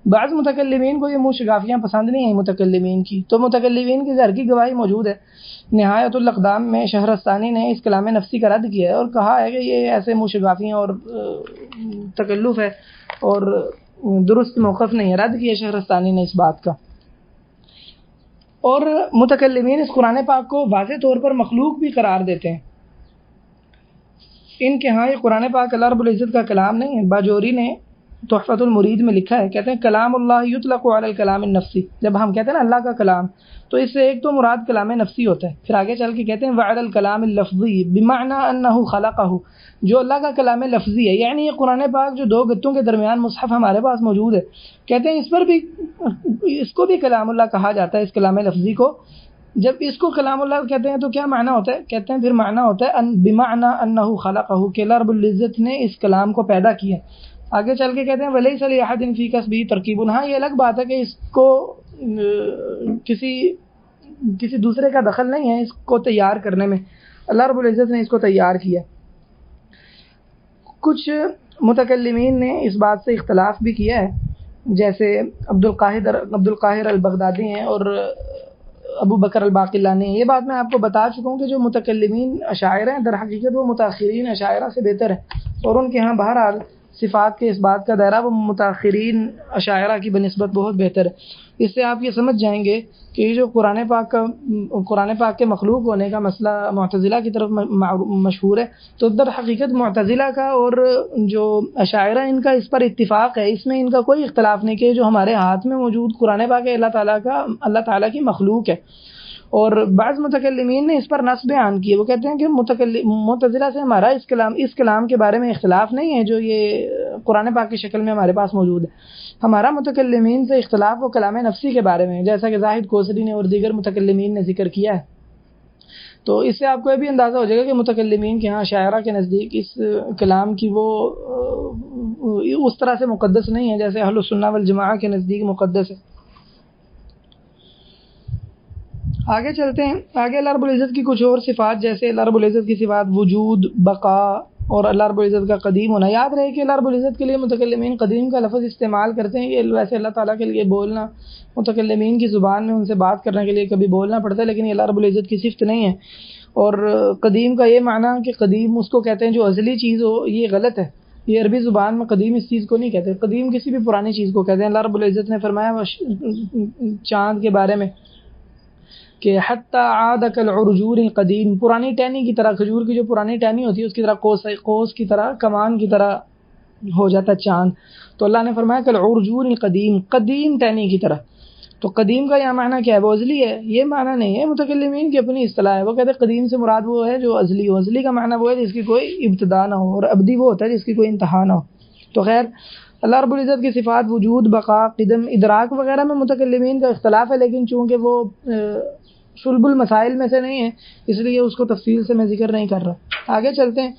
Speaker 1: بعض متکلمین کو یہ منہ شگافیاں پسند نہیں ہیں متکلمین کی، تو متکلمین کی ظاہر کی گواہی موجود ہے۔ نہایت الاقدام میں شہرستانی نے اس کلام نفسی کا رد کیا ہے اور کہا ہے کہ یہ ایسے منہ شگافیاں اور تکلف ہے اور درست موقف نہیں ہے، رد کیا شہرستانی نے اس بات کا۔ اور متکلمین اس قرآن پاک کو واضح طور پر مخلوق بھی قرار دیتے ہیں۔ ان کے ہاں یہ قرآن پاک اللہ رب العزت کا کلام نہیں ہے۔ باجوری نے تحفۃ المرید میں لکھا ہے، کہتے ہیں کلام اللہ یطلق علی الکلام النفسی، جب ہم کہتے ہیں نا اللہ کا کلام، تو اس سے ایک تو مراد کلام نفسی ہوتا ہے، پھر آگے چل کے کہتے ہیں وعلی الکلام اللفظی بمعنی انہ خلقہ، جو اللہ کا کلام لفظی ہے، یعنی یہ قرآن پاک جو دو گتوں کے درمیان مصحف ہمارے پاس موجود ہے، کہتے ہیں اس پر بھی، اس کو بھی کلام اللہ کہا جاتا ہے، اس کلام لفظی کو۔ جب اس کو کلام اللہ کہتے ہیں تو کیا معنی ہوتا ہے؟ کہتے ہیں پھر معنی ہوتا ہے بمعنی انہ خلقہ، کہ اللہ رب العزت نے اس کلام کو پیدا کیا۔ آگے چل کے کہتے ہیں ولیس لأحد فی کسبہ ترکیب، ہاں یہ الگ بات ہے کہ اس کو کسی دوسرے کا دخل نہیں ہے اس کو تیار کرنے میں، اللہ رب العزت نے اس کو تیار کیا۔ کچھ متکلمین نے اس بات سے اختلاف بھی کیا ہے، جیسے عبد القاہر البغدادی ہیں اور ابو بکر الباقلانی ہیں۔ یہ بات میں آپ کو بتا چکا ہوں کہ جو متکلمین اشاعرہ ہیں در حقیقت وہ متاخرین اشاعرہ سے بہتر ہیں، اور ان کے ہاں بہرحال صفات کے اس بات کا دائرہ وہ متاخرین اشاعرہ کی بنسبت بہت بہتر ہے۔ اس سے آپ یہ سمجھ جائیں گے کہ یہ جو قرآن پاک کے مخلوق ہونے کا مسئلہ معتزلہ کی طرف مشہور ہے، تو در حقیقت معتزلہ کا اور جو اشاعرہ ان کا اس پر اتفاق ہے، اس میں ان کا کوئی اختلاف نہیں کہ جو ہمارے ہاتھ میں موجود قرآن پاک ہے اللہ تعالیٰ کی مخلوق ہے۔ اور بعض متکلمین نے اس پر نص بیان کیے، وہ کہتے ہیں کہ معتزلہ سے ہمارا اس کلام کے بارے میں اختلاف نہیں ہے جو یہ قرآن پاک کی شکل میں ہمارے پاس موجود ہے، ہمارا متکلمین سے اختلاف وہ کلام نفسی کے بارے میں، جیسا کہ زاہد کوثری نے اور دیگر متکلمین نے ذکر کیا ہے۔ تو اس سے آپ کو یہ بھی اندازہ ہو جائے گا کہ متکلمین کے ہاں شاعرہ کے نزدیک اس کلام کی وہ اس طرح سے مقدس نہیں ہے جیسے اہل السنہ والجماعہ کے نزدیک مقدس ہے۔ آگے چلتے ہیں، آگے اللہ رب العزت کی کچھ اور صفات، جیسے اللہ رب العزت کی صفات وجود، بقا اور اللہ رب العزت کا قدیم ہونا۔ یاد رہے کہ اللہ رب العزت کے لیے متکلمین قدیم کا لفظ استعمال کرتے ہیں، یہ ویسے اللہ تعالیٰ کے لیے بولنا متکلمین کی زبان میں ان سے بات کرنے کے لیے کبھی بولنا پڑتا ہے، لیکن یہ اللہ رب العزت کی صفت نہیں ہے۔ اور قدیم کا یہ معنی کہ قدیم اس کو کہتے ہیں جو ازلی چیز ہو، یہ غلط ہے، یہ عربی زبان میں قدیم اس چیز کو نہیں کہتے، قدیم کسی بھی پرانی چیز کو کہتے ہیں۔ اللہ رب العزت نے فرمایا چاند کے بارے میں کہ حتی عاد کالعرجون القدیم، پرانی ٹہنی کی طرح، کھجور کی جو پرانی ٹہنی ہوتی ہے اس کی طرح، قوس کی طرح، کمان کی طرح ہو جاتا چاند. تو اللہ نے فرمایا کالعرجون القدیم، قدیم ٹہنی کی طرح. تو قدیم کا یہاں معنی کیا ہے؟ وہ ازلی ہے. یہ معنی نہیں ہے، متکلمین کی اپنی اصطلاح ہے. وہ کہتے ہیں قدیم سے مراد وہ ہے جو ازلی ہو. ازلی کا معنی وہ ہے جس کی کوئی ابتدا نہ ہو، اور ابدی وہ ہوتا ہے جس کی کوئی انتہا نہ ہو. تو خیر اللہ رب العزت کی صفات وجود، بقا، قدم، ادراک وغیرہ میں متکلمین کا اختلاف ہے، لیکن چونکہ وہ صلب المسائل میں سے نہیں ہے اس لیے اس کو تفصیل سے میں ذکر نہیں کر رہا. آگے چلتے ہیں.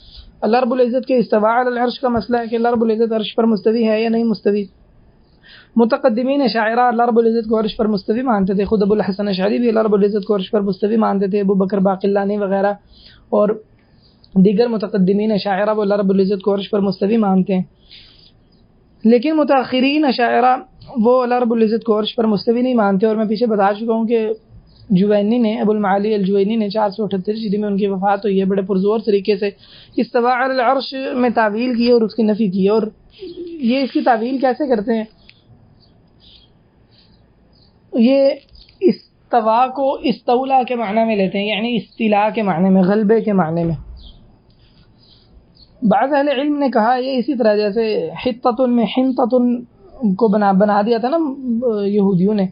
Speaker 1: اللہ رب العزت کے استواء علی العرش کا مسئلہ ہے کہ اللہ رب العزت عرش پر مستوی ہے یا نہیں مستوی. متقدمین اشاعرہ اللہ رب العزت کو عرش پر مستوی مانتے تھے. خود ابو الحسن اشعری بھی اللہ رب العزت کو عرش پر مستوی مانتے تھے. ابو بکر باقلانی وغیرہ اور دیگر متقدمین اشاعرہ وہ اللہ رب العزت کو عرش پر مستوی مانتے ہیں. لیکن متاخرین اشاعرہ وہ اللہ رب العزت کو عرش پر مستوی نہیں مانتے. اور میں پیچھے بتا چکا ہوں کہ جوینی نے، ابو المعالی الجوینی نے 438 ہجری میں ان کی وفات ہوئی ہے، بڑے پرزور طریقے سے استواء علی العرش میں تعویل کی اور اس کی نفی کی. اور یہ اس کی تعویل کیسے کرتے ہیں؟ یہ استوا کو استولا کے معنی میں لیتے ہیں، یعنی استیلاء کے معنی میں، غلبے کے معنی میں. بعض اہل علم نے کہا یہ اسی طرح جیسے حطۃ میں حنطۃ کو بنا دیا تھا نا یہودیوں نے،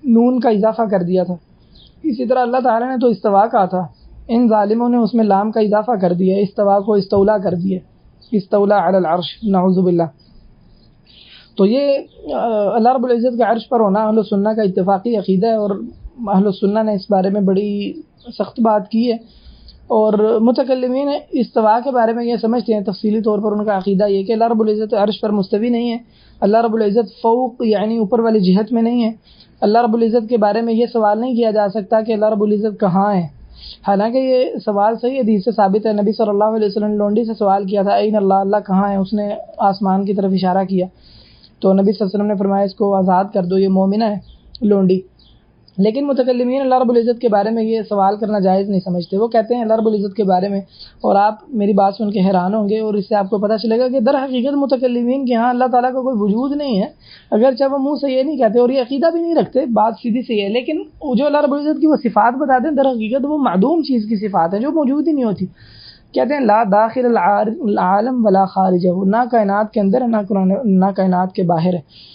Speaker 1: نون کا اضافہ کر دیا تھا، اسی طرح اللہ تعالیٰ نے تو استوا کہا تھا، ان ظالموں نے اس میں لام کا اضافہ کر دیا، استوا کو استولا کر دیا، استولا علی العرش، نعوذ باللہ. تو یہ اللہ رب العزت کے عرش پر ہونا اہل سنہ کا اتفاقی عقیدہ ہے، اور اہل سنہ نے اس بارے میں بڑی سخت بات کی ہے. اور متکلمین استوا کے بارے میں یہ سمجھتے ہیں تفصیلی طور پر ان کا عقیدہ یہ کہ اللہ رب العزت عرش پر مستوی نہیں ہے، اللہ رب العزت فوق یعنی اوپر والی جہت میں نہیں ہے. اللہ رب العزت کے بارے میں یہ سوال نہیں کیا جا سکتا کہ اللہ رب العزت کہاں ہے. حالانکہ یہ سوال صحیح حدیث سے ثابت ہے. نبی صلی اللہ علیہ وسلم نے لونڈی سے سوال کیا تھا این اللہ، اللہ کہاں ہے؟ اس نے آسمان کی طرف اشارہ کیا تو نبی صلی اللہ علیہ وسلم نے فرمایا اس کو آزاد کر دو، یہ مومنہ ہے لونڈی. لیکن متکلمین اللہ رب العزت کے بارے میں یہ سوال کرنا جائز نہیں سمجھتے. وہ کہتے ہیں اللہ رب العزت کے بارے میں، اور آپ میری بات سن کے حیران ہوں گے اور اس سے آپ کو پتہ چلے گا کہ در حقیقت متکلمین کے ہاں اللہ تعالیٰ کا کوئی وجود نہیں ہے، اگرچہ وہ منہ سے یہ نہیں کہتے اور یہ عقیدہ بھی نہیں رکھتے، بات سیدھی سی ہے. لیکن جو اللہ رب العزت کی وہ صفات بتاتے ہیں در حقیقت وہ معدوم چیز کی صفات ہیں جو موجود ہی نہیں ہوتی. کہتے ہیں لا داخل العالم ولا خارجہ، نہ کائنات کے اندر ہے نہ کائنات کے باہر ہے،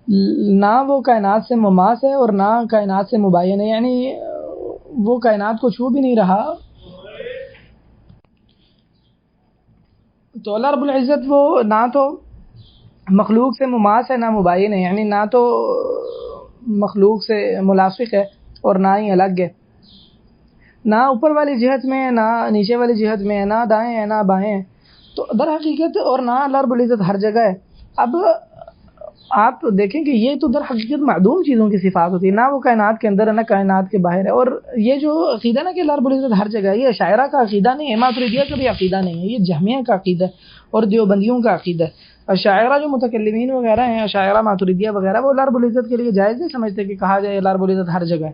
Speaker 1: نہ وہ کائنات سے مماس ہے اور نہ کائنات سے مباین ہے، یعنی وہ کائنات کو چھو بھی نہیں رہا. تو اللہ رب العزت وہ نہ تو مخلوق سے مماس ہے نہ مباین ہے، یعنی نہ تو مخلوق سے ملاصق ہے اور نہ ہی الگ ہے، نہ اوپر والی جہت میں ہے نہ نیچے والی جہت میں ہے، نہ دائیں ہیں نہ بائیں ہیں. تو در حقیقت اور نہ اللہ رب العزت ہر جگہ ہے. اب آپ دیکھیں کہ یہ تو در حقیقت معدوم چیزوں کی صفات ہوتی ہے، نہ وہ کائنات کے اندر ہے نہ کائنات کے باہر ہے. اور یہ جو عقیدہ نا کہ اللہ رب العزت ہر جگہ ہے، یہ اشاعرہ کا عقیدہ نہیں ہے، ماتریدیہ کا بھی عقیدہ نہیں ہے، یہ جہمیہ کا عقیدہ ہے اور دیوبندیوں کا عقیدہ ہے. اشاعرہ جو متکلمین وغیرہ ہیں، اشاعرہ ماتریدیہ وغیرہ، وہ اللہ رب العزت کے لیے جائز نہیں سمجھتے کہ کہا جائے اللہ رب العزت ہر جگہ ہے.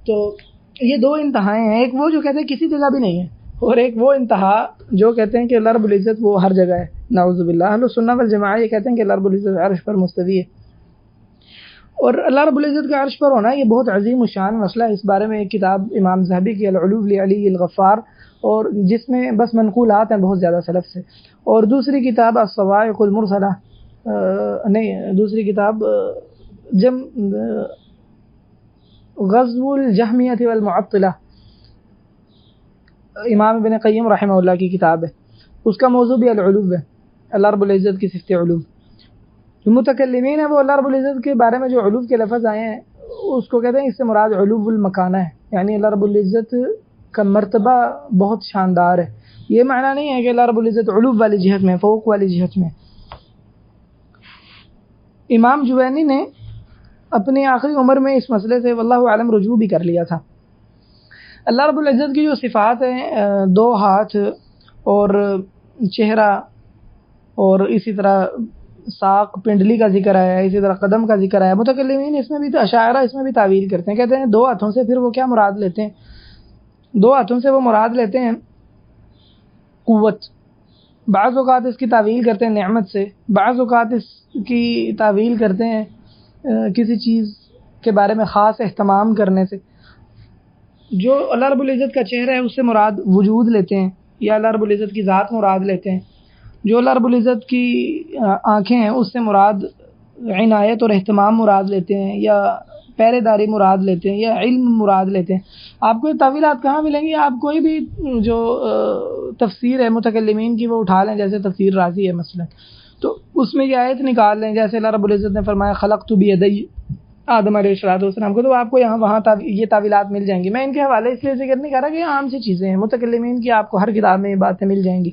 Speaker 1: تو یہ دو انتہائیں ہیں، ایک وہ جو کہتے ہیں کسی جگہ بھی نہیں ہے، اور ایک وہ انتہا جو کہتے ہیں کہ اللہ رب العزت وہ ہر جگہ ہے، نعوذ باللہ. اہل سنہ والجماعہ یہ کہتے ہیں کہ اللہ رب العزت عرش پر مستوی ہے. اور اللہ رب العزت کا عرش پر ہونا یہ بہت عظیم الشان مسئلہ ہے. اس بارے میں ایک کتاب امام ذہبی کی العلو لعلی الغفار، اور جس میں بس منقولات ہیں بہت زیادہ سلف سے. اور دوسری کتاب الصواعق المرسلہ، دوسری کتاب غزو الجہمیہ والمعطلہ، امام ابن قیم رحمہ اللہ کی کتاب ہے. اس کا موضوع بھی العلو ہے، اللہ رب العزت کی صفت علو. جو متکلمین ہیں وہ اللہ رب العزت کے بارے میں جو علو کے لفظ آئے ہیں اس کو کہتے ہیں اس سے مراد علو المکانہ ہے، یعنی اللہ رب العزت کا مرتبہ بہت شاندار ہے. یہ معنی نہیں ہے کہ اللہ رب العزت علو والی جہت میں، فوق والی جہت میں. امام جوینی نے اپنی آخری عمر میں اس مسئلے سے واللہ عالم رجوع بھی کر لیا تھا. اللہ رب العزت کی جو صفات ہیں، دو ہاتھ اور چہرہ اور اسی طرح ساق پنڈلی کا ذکر آیا ہے، اسی طرح قدم کا ذکر آیا. متکلمین اس میں بھی اشاعرہ اس میں بھی تعویل کرتے ہیں، کہتے ہیں دو ہاتھوں سے پھر وہ کیا مراد لیتے ہیں؟ دو ہاتھوں سے وہ مراد لیتے ہیں قوت. بعض اوقات اس کی تعویل کرتے ہیں نعمت سے، بعض اوقات اس کی تعویل کرتے ہیں کسی چیز کے بارے میں خاص اہتمام کرنے سے. جو اللہ رب العزت کا چہرہ ہے اس سے مراد وجود لیتے ہیں، یا اللہ رب العزت کی ذات مراد لیتے ہیں. جو اللہ رب العزت کی آنکھیں ہیں اس سے مراد عنایت اور اہتمام مراد لیتے ہیں، یا پہرے داری مراد لیتے ہیں، یا علم مراد لیتے ہیں۔ آپ کو یہ تعویلات کہاں ملیں گی؟ آپ کوئی بھی جو تفسیر ہے متکلمین کی وہ اٹھا لیں، جیسے تفسیر رازی ہے مثلا، تو اس میں یہ آیت نکال لیں، جیسے اللہ رب العزت نے فرمایا خلقت بیدی آدم علیہ السلام کو، تو آپ کو یہاں وہاں یہ تعویلات مل جائیں گی۔ میں ان کے حوالے اس لیے ذکر نہیں کر رہا کہ یہ عام سی چیزیں ہیں، متکلمین کی آپ کو ہر کتاب میں یہ باتیں مل جائیں گی۔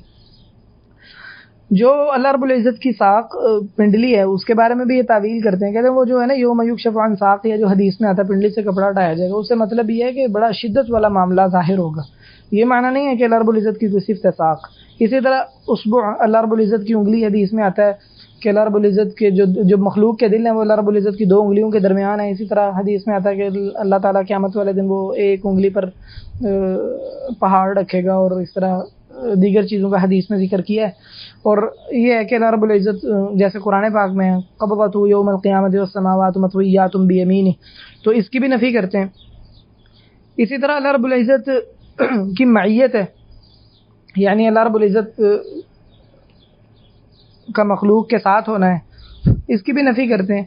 Speaker 1: جو اللہ رب العزت کی ساق پنڈلی ہے اس کے بارے میں بھی یہ تعویل کرتے ہیں، کہتے ہیں وہ جو ہے نا یوم یکشف عن ساق، یا جو حدیث میں آتا ہے پنڈلی سے کپڑا ہٹایا جائے گا، اس سے مطلب یہ ہے کہ بڑا شدت والا معاملہ ظاہر ہوگا۔ یہ معنی نہیں ہے کہ اللہ رب العزت کی کوئی صفت ہے ساق۔ اسی طرح اصبع، اللہ رب العزت کی انگلی حدیث میں آتا ہے کہ اللہ رب العزت کے جو مخلوق کے دل ہیں وہ اللہ رب العزت کی 2 انگلیوں کے درمیان ہیں۔ اسی طرح حدیث میں آتا ہے کہ اللہ تعالیٰ قیامت والے دن وہ 1 انگلی پر پہاڑ رکھے گا، اور اس طرح دیگر چیزوں کا حدیث میں ذکر کیا ہے۔ اور یہ ہے کہ اللہ رب العزت جیسے قرآن پاک میں قبضۃ یوم القیامۃ والسماوات مطویات بیمینہ، تو اس کی بھی نفی کرتے ہیں۔ اسی طرح اللہ رب العزت کی معیت ہے، یعنی اللہ رب العزت کا مخلوق کے ساتھ ہونا ہے، اس کی بھی نفی کرتے ہیں۔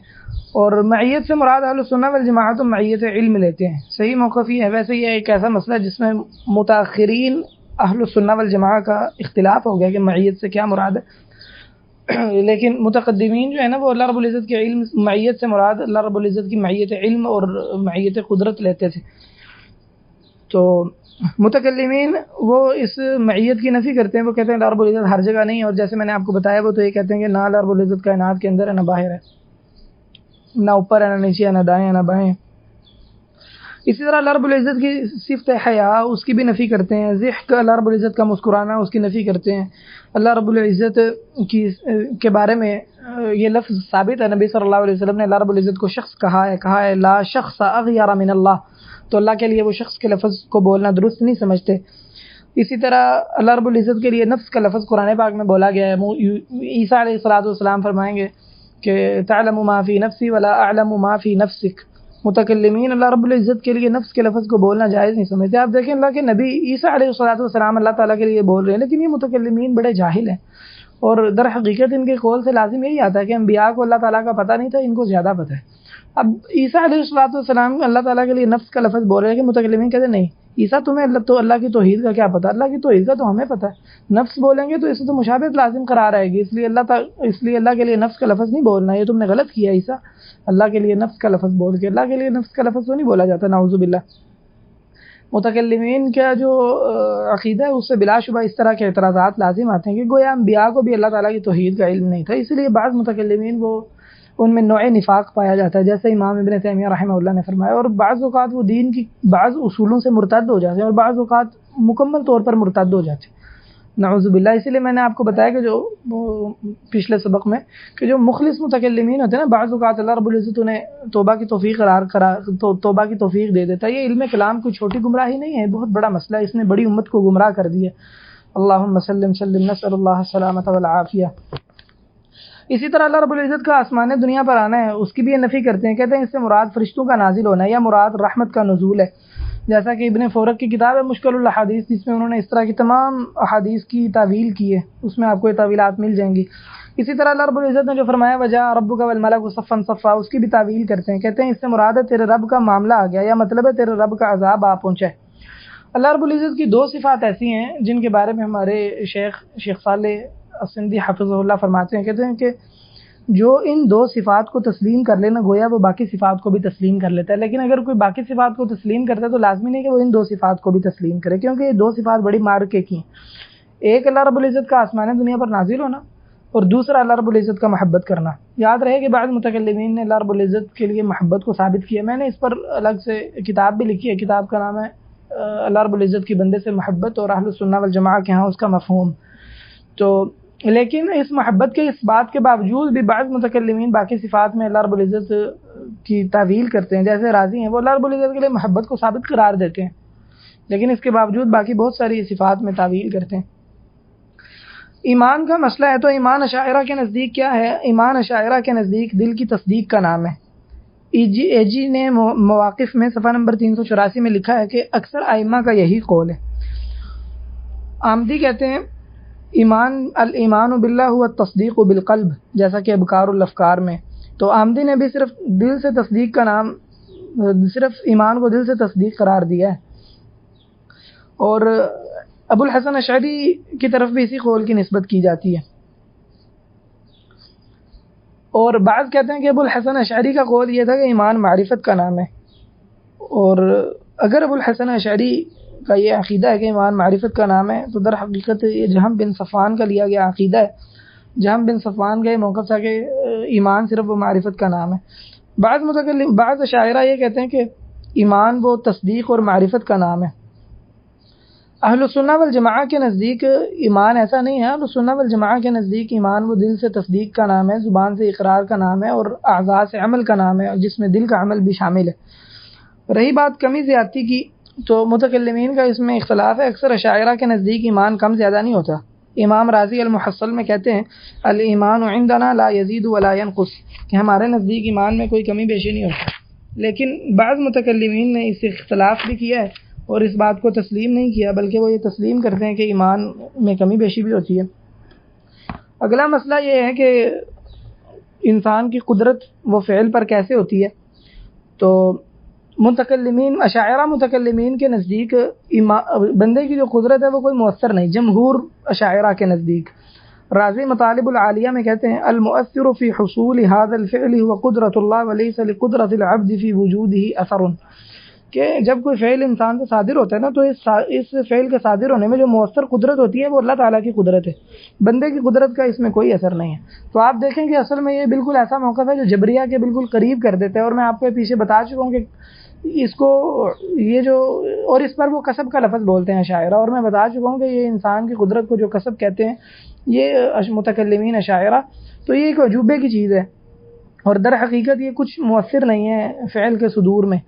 Speaker 1: اور معیت سے مراد اہل سنت والجماعت معیت علم لیتے ہیں۔ صحیح موقف یہ ہے۔ ویسے یہ ایک ایسا مسئلہ جس میں متاخرین اہل سنت والجماعت کا اختلاف ہو گیا کہ معیت سے کیا مراد ہے، لیکن متقدمین جو ہے نا وہ اللہ رب العزت کے علم، معیت سے مراد اللہ رب العزت کی معیت علم اور معیت قدرت لیتے تھے۔ تو متکلمین وہ اس معیت کی نفی کرتے ہیں، وہ کہتے ہیں اللہ رب العزت ہر جگہ نہیں ہے، اور جیسے میں نے آپ کو بتایا وہ تو یہ کہتے ہیں کہ نہ اللہ رب العزت کائنات کے اندر ہے، نہ باہر ہے، نہ اوپر ہے، نہ نیچے ہے، نہ دائیں ہے، نہ بائیں۔ اسی طرح اللہ رب العزت کی صفت حیا اس کی بھی نفی کرتے ہیں۔ ضحک، اللہ رب العزت کا مسکرانا، اس کی نفی کرتے ہیں۔ اللہ رب العزت کے بارے میں یہ لفظ ثابت ہے، نبی صلی اللہ علیہ وسلم نے اللہ رب العزت کو شخص کہا ہے لا شخص اغیر من اللہ، تو اللہ کے لیے وہ شخص کے لفظ کو بولنا درست نہیں سمجھتے۔ اسی طرح اللہ رب العزت کے لیے نفس کا لفظ قرآن پاک میں بولا گیا ہے۔ عیسیٰ علیہ السلام فرمائیں گے کہ تعلم ما فی نفسی ولا اعلم ما فی نفسک۔ متکلمین اللہ رب العزت کے لیے نفس کے لفظ کو بولنا جائز نہیں سمجھتے۔ آپ دیکھیں اللہ کے نبی عیسیٰ علیہ السلام اللہ تعالیٰ کے لیے بول رہے ہیں، لیکن یہ متکلمین بڑے جاہل ہیں، اور در حقیقت ان کے قول سے لازم یہی آتا ہے کہ انبیاء کو اللہ تعالیٰ کا پتہ نہیں تھا، ان کو زیادہ پتہ ہے۔ اب عیسیٰ علیہ السلام اللہ تعالیٰ کے لیے نفس کا لفظ بول رہے ہیں کہ متکلمین کہتے ہیں نہیں عیسیٰ تمہیں اللہ کی توحید کا کیا پتہ، اللہ کی توحید کا تو ہمیں پتہ ہے، نفس بولیں گے تو اس سے تو مشابہت لازم قرار آئے گی، اس لیے اللہ کے لیے نفس کا لفظ نہیں بولنا، یہ تم نے غلط کیا عیسیٰ، اللہ کے لیے نفس کا لفظ بول کے، اللہ کے لیے نفس کا لفظ تو نہیں بولا جاتا، نعوذ باللہ۔ متکلمین کا جو عقیدہ ہے اس سے بلا شبہ اس طرح کے اعتراضات لازم آتے ہیں کہ گویا انبیاء کو بھی اللہ تعالیٰ کی توحید کا علم نہیں تھا، اس لیے بعض متکلمین وہ ان میں نوع نفاق پایا جاتا ہے، جیسے امام ابن تیمیہ رحمہ اللہ نے فرمایا، اور بعض اوقات وہ دین کی بعض اصولوں سے مرتد ہو جاتے ہیں، اور بعض اوقات مکمل طور پر مرتد ہو جاتے ہیں، نعوذ باللہ۔ اسی لیے میں نے آپ کو بتایا کہ جو پچھلے سبق میں کہ جو مخلص متکلمین ہوتے ہیں نا، بعض اوقات اللہ رب العزت انہیں توبہ کی توفیق دے دیتا ہے۔ یہ علم کلام کوئی چھوٹی گمراہی نہیں ہے، بہت بڑا مسئلہ ہے، اس نے بڑی امت کو گمراہ کر دیا۔ اللہم سلم نسأل اللہ السلامۃ والعافیہ۔ اسی طرح اللہ رب العزت کا آسمان دنیا پر آنا ہے، اس کی بھی یہ نفی کرتے ہیں، کہتے ہیں اس سے مراد فرشتوں کا نازل ہونا ہے، یا مراد رحمت کا نزول ہے، جیسا کہ ابن فورق کی کتاب ہے مشکل الاحادیث، جس میں انہوں نے اس طرح کی تمام احادیث کی تعویل کی ہے، اس میں آپ کو یہ تعویلات مل جائیں گی۔ اسی طرح اللہ رب العزت نے جو فرمایا وجاء ربک والملک صفا صفا، اس کی بھی تعویل کرتے ہیں، کہتے ہیں اس سے مراد ہے تیرے رب کا معاملہ آ گیا، یا مطلب ہے تیرے رب کا عذاب آ پہنچا ہے۔ اللہ رب العزت کی 2 صفات ایسی ہیں جن کے بارے میں ہمارے شیخ صالح السندی حفظہ اللہ فرماتے ہیں، کہتے ہیں کہ جو ان 2 صفات کو تسلیم کر لینا گویا وہ باقی صفات کو بھی تسلیم کر لیتا ہے، لیکن اگر کوئی باقی صفات کو تسلیم کرتا ہے تو لازمی نہیں کہ وہ ان 2 صفات کو بھی تسلیم کرے، کیونکہ یہ 2 صفات بڑی مارکے کی ہیں۔ ایک اللہ رب العزت کا آسمان دنیا پر نازل ہونا، اور دوسرا اللہ رب العزت کا محبت کرنا۔ یاد رہے کہ بعض متکلمین نے اللہ رب العزت کے لیے محبت کو ثابت کیا، میں نے اس پر الگ سے کتاب بھی لکھی ہے، کتاب کا نام ہے اللہ رب العزت کی بندے سے محبت اور اہل السنہ والجماعہ کے ہاں اس کا مفہوم۔ تو لیکن اس محبت کے اس بات کے باوجود بھی بعض متکلمین باقی صفات میں اللہ رب العزت کی تعویل کرتے ہیں، جیسے راضی ہیں وہ اللہ رب العزت کے لیے محبت کو ثابت قرار دیتے ہیں، لیکن اس کے باوجود باقی بہت ساری صفات میں تعویل کرتے ہیں۔ ایمان کا مسئلہ ہے تو ایمان اشاعرہ کے نزدیک کیا ہے؟ ایمان اشاعرہ کے نزدیک دل کی تصدیق کا نام ہے۔ اے جی نے مواقف میں صفحہ نمبر 384 میں لکھا ہے کہ اکثر ائمہ کا یہی قول ہے۔ آمدی کہتے ہیں الایمان باللہ هو التصدیق بالقلب، جیسا کہ ابکار الافکار میں. تو آمدی نے بھی صرف دل سے تصدیق کا نام، صرف ایمان کو دل سے تصدیق قرار دیا ہے. اور ابو الحسن اشعری کی طرف بھی اسی قول کی نسبت کی جاتی ہے. اور بعض کہتے ہیں کہ ابو الحسن اشعری کا قول یہ تھا کہ ایمان معرفت کا نام ہے. اور اگر ابو الحسن اشعری کا یہ عقیدہ ہے کہ ایمان معرفت کا نام ہے تو در حقیقت یہ جہم بن صفوان کا لیا گیا عقیدہ ہے. جہم بن صفوان کا یہ موقف تھا کہ ایمان صرف وہ معرفت کا نام ہے. بعض اشاعرہ یہ کہتے ہیں کہ ایمان وہ تصدیق اور معرفت کا نام ہے. اہل السنہ والجماعہ کے نزدیک ایمان ایسا نہیں ہے. اہل السنہ والجماعہ کے نزدیک ایمان وہ دل سے تصدیق کا نام ہے، زبان سے اقرار کا نام ہے، اور اعضاء سے عمل کا نام ہے، جس میں دل کا عمل بھی شامل ہے. رہی بات کمی زیادتی کی تو متکلمین کا اس میں اختلاف ہے. اکثر اشاعرہ کے نزدیک ایمان کم زیادہ نہیں ہوتا. امام راضی المحصل میں کہتے ہیں الایمان عندنا لا یزید ولا ینقص، کہ ہمارے نزدیک ایمان میں کوئی کمی بیشی نہیں ہوتا. لیکن بعض متکلمین نے اس سے اختلاف بھی کیا ہے اور اس بات کو تسلیم نہیں کیا، بلکہ وہ یہ تسلیم کرتے ہیں کہ ایمان میں کمی بیشی بھی ہوتی ہے. اگلا مسئلہ یہ ہے کہ انسان کی قدرت وہ فعل پر کیسے ہوتی ہے. تو اشاعرہ متکلمین کے نزدیک بندے کی جو قدرت ہے وہ کوئی مؤثر نہیں. جمہور اشاعرہ کے نزدیک راضی مطالب العالیہ میں کہتے ہیں المؤثر فی حصول هذا الفعل هو قدرت اللہ وليس لقدرت العبد فی وجوده اثر، کہ جب کوئی فعل انسان سے صادر ہوتا ہے نا تو اس فعل کے صادر ہونے میں جو مؤثر قدرت ہوتی ہے وہ اللہ تعالیٰ کی قدرت ہے، بندے کی قدرت کا اس میں کوئی اثر نہیں ہے. تو آپ دیکھیں کہ اصل میں یہ بالکل ایسا موقف ہے جو جبریہ کے بالکل قریب کر دیتے ہیں. اور میں آپ کو پیچھے بتا چکا ہوں کہ اس کو یہ جو اور اس پر وہ کسب کا لفظ بولتے ہیں اشاعرہ، اور میں بتا چکا ہوں کہ یہ انسان کی قدرت کو جو کسب کہتے ہیں یہ متکلمین اشاعرہ، تو یہ ایک عجوبے کی چیز ہے اور در حقیقت یہ کچھ مؤثر نہیں ہے فعل کے صدور میں.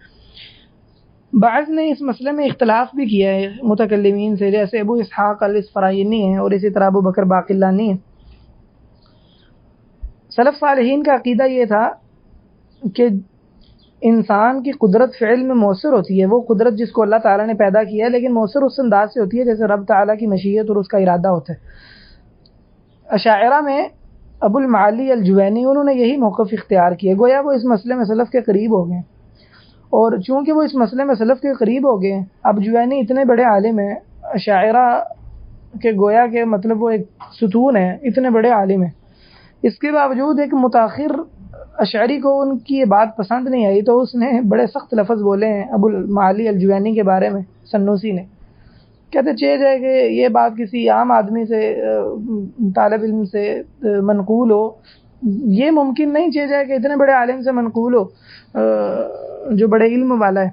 Speaker 1: بعض نے اس مسئلے میں اختلاف بھی کیا ہے متکلمین سے، جیسے ابو اسحاق الاسفرائینی ہیں اور اسی طرح ابو بکر باقلانی ہیں. سلف صالحین کا عقیدہ یہ تھا کہ انسان کی قدرت فعل میں مؤثر ہوتی ہے، وہ قدرت جس کو اللہ تعالیٰ نے پیدا کیا ہے، لیکن مؤثر اس انداز سے ہوتی ہے جیسے رب تعالیٰ کی مشیت اور اس کا ارادہ ہوتا ہے. اشاعرہ میں ابو المعالی الجوینی انہوں نے یہی موقف اختیار کیا، گویا وہ اس مسئلے میں سلف کے قریب ہو گئے. اور چونکہ وہ اس مسئلے میں سلف کے قریب ہو گئے، اب جوینی اتنے بڑے عالم ہیں اشاعرہ کے، گویا کہ مطلب وہ ایک ستون ہے، اتنے بڑے عالم ہیں. اس کے باوجود ایک متاخر اشعری کو ان کی یہ بات پسند نہیں آئی تو اس نے بڑے سخت لفظ بولے ہیں ابو المعالی الجوینی کے بارے میں. سنوسی نے کہتے چاہے جائے کہ یہ بات کسی عام آدمی سے، طالب علم سے منقول ہو، یہ ممکن نہیں چاہے جائے کہ اتنے بڑے عالم سے منقول ہو جو بڑے علم والا ہے.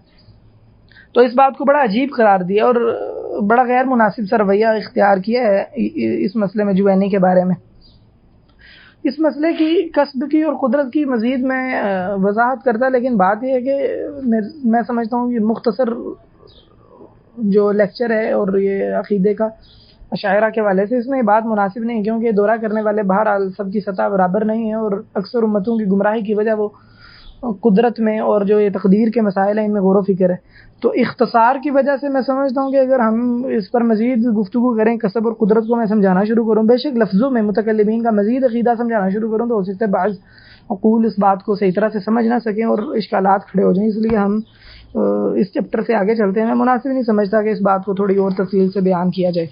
Speaker 1: تو اس بات کو بڑا عجیب قرار دیا اور بڑا غیر مناسب سا رویہ اختیار کیا ہے اس مسئلے میں جوینی کے بارے میں. اس مسئلے کی کسب کی اور قدرت کی مزید میں وضاحت کرتا، لیکن بات یہ ہے کہ میں سمجھتا ہوں یہ مختصر جو لیکچر ہے اور یہ عقیدے کا اشاعرہ کے والے سے اس میں یہ بات مناسب نہیں، کیونکہ دورہ کرنے والے بہرحال سب کی سطح برابر نہیں ہے اور اکثر امتوں کی گمراہی کی وجہ وہ قدرت میں اور جو یہ تقدیر کے مسائل ہیں ان میں غور و فکر ہے. تو اختصار کی وجہ سے میں سمجھتا ہوں کہ اگر ہم اس پر مزید گفتگو کریں، کسب اور قدرت کو میں سمجھانا شروع کروں، بے شک لفظوں میں متکلمین کا مزید عقیدہ سمجھانا شروع کروں تو ہو سکتا ہے بعض عقول اس بات کو صحیح طرح سے سمجھ نہ سکیں اور اشکالات کھڑے ہو جائیں. اس لیے ہم اس چیپٹر سے آگے چلتے ہیں. میں مناسب نہیں سمجھتا کہ اس بات کو تھوڑی اور تفصیل سے بیان کیا جائے.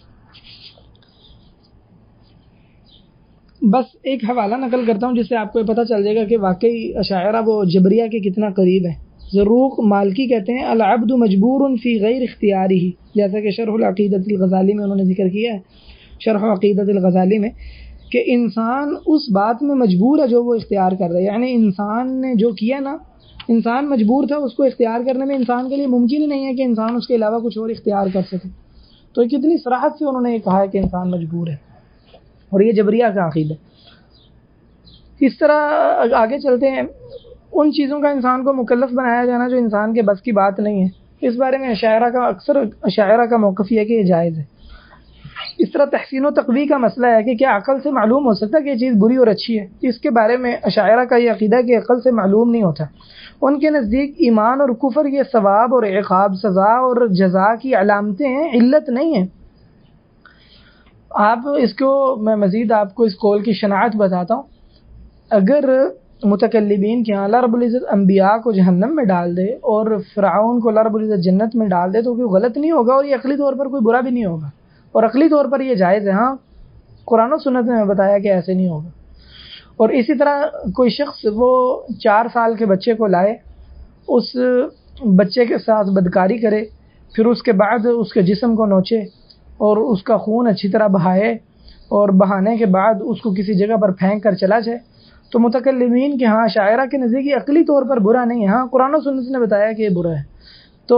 Speaker 1: بس ایک حوالہ نقل کرتا ہوں جس سے آپ کو یہ پتہ چل جائے گا کہ واقعی اشاعرہ وہ جبریہ کے کتنا قریب ہے. ذروق مالکی کہتے ہیں العبد مجبور فی غیر اختیاری، جیسا کہ شرح العقیدۃ الغزالی میں انہوں نے ذکر کیا ہے، شرح عقیدۃ الغزالی میں، کہ انسان اس بات میں مجبور ہے جو وہ اختیار کر رہا ہے. یعنی انسان نے جو کیا نا، انسان مجبور تھا، اس کو اختیار کرنے میں انسان کے لیے ممکن ہی نہیں ہے کہ انسان اس کے علاوہ کچھ اور اختیار کر سکے. تو کتنی صراحت سے انہوں نے یہ کہا ہے کہ انسان مجبور ہے، اور یہ جبریہ کا عقیدہ. اس طرح آگے چلتے ہیں. ان چیزوں کا انسان کو مکلف بنایا جانا جو انسان کے بس کی بات نہیں ہے، اس بارے میں اشاعرہ کا موقف یہ ہے کہ یہ جائز ہے. اس طرح تحسین و تقویح کا مسئلہ ہے کہ کیا عقل سے معلوم ہو سکتا ہے کہ یہ چیز بری اور اچھی ہے. اس کے بارے میں اشاعرہ کا یہ عقیدہ ہے کہ عقل سے معلوم نہیں ہوتا. ان کے نزدیک ایمان اور کفر یہ ثواب اور عقاب، سزا اور جزا کی علامتیں ہیں، علت نہیں ہیں. آپ اس کو میں مزید آپ کو اس قول کی شناعت بتاتا ہوں. اگر متکلمین کے ہاں اللہ رب العزت انبیاء کو جہنم میں ڈال دے اور فرعون کو اللہ رب العزت جنت میں ڈال دے تو کوئی غلط نہیں ہوگا، اور یہ عقلی طور پر کوئی برا بھی نہیں ہوگا، اور عقلی طور پر یہ جائز ہے. ہاں قرآن و سنت میں بتایا کہ ایسے نہیں ہوگا. اور اسی طرح کوئی شخص وہ 4 سال کے بچے کو لائے، اس بچے کے ساتھ بدکاری کرے، پھر اس کے بعد اس کے جسم کو نوچے اور اس کا خون اچھی طرح بہائے، اور بہانے کے بعد اس کو کسی جگہ پر پھینک کر چلا جائے، تو متکلمین کے ہاں شاعرہ کے نزدیک یہ عقلی طور پر برا نہیں ہے. ہاں قرآن و سنت نے بتایا کہ یہ برا ہے. تو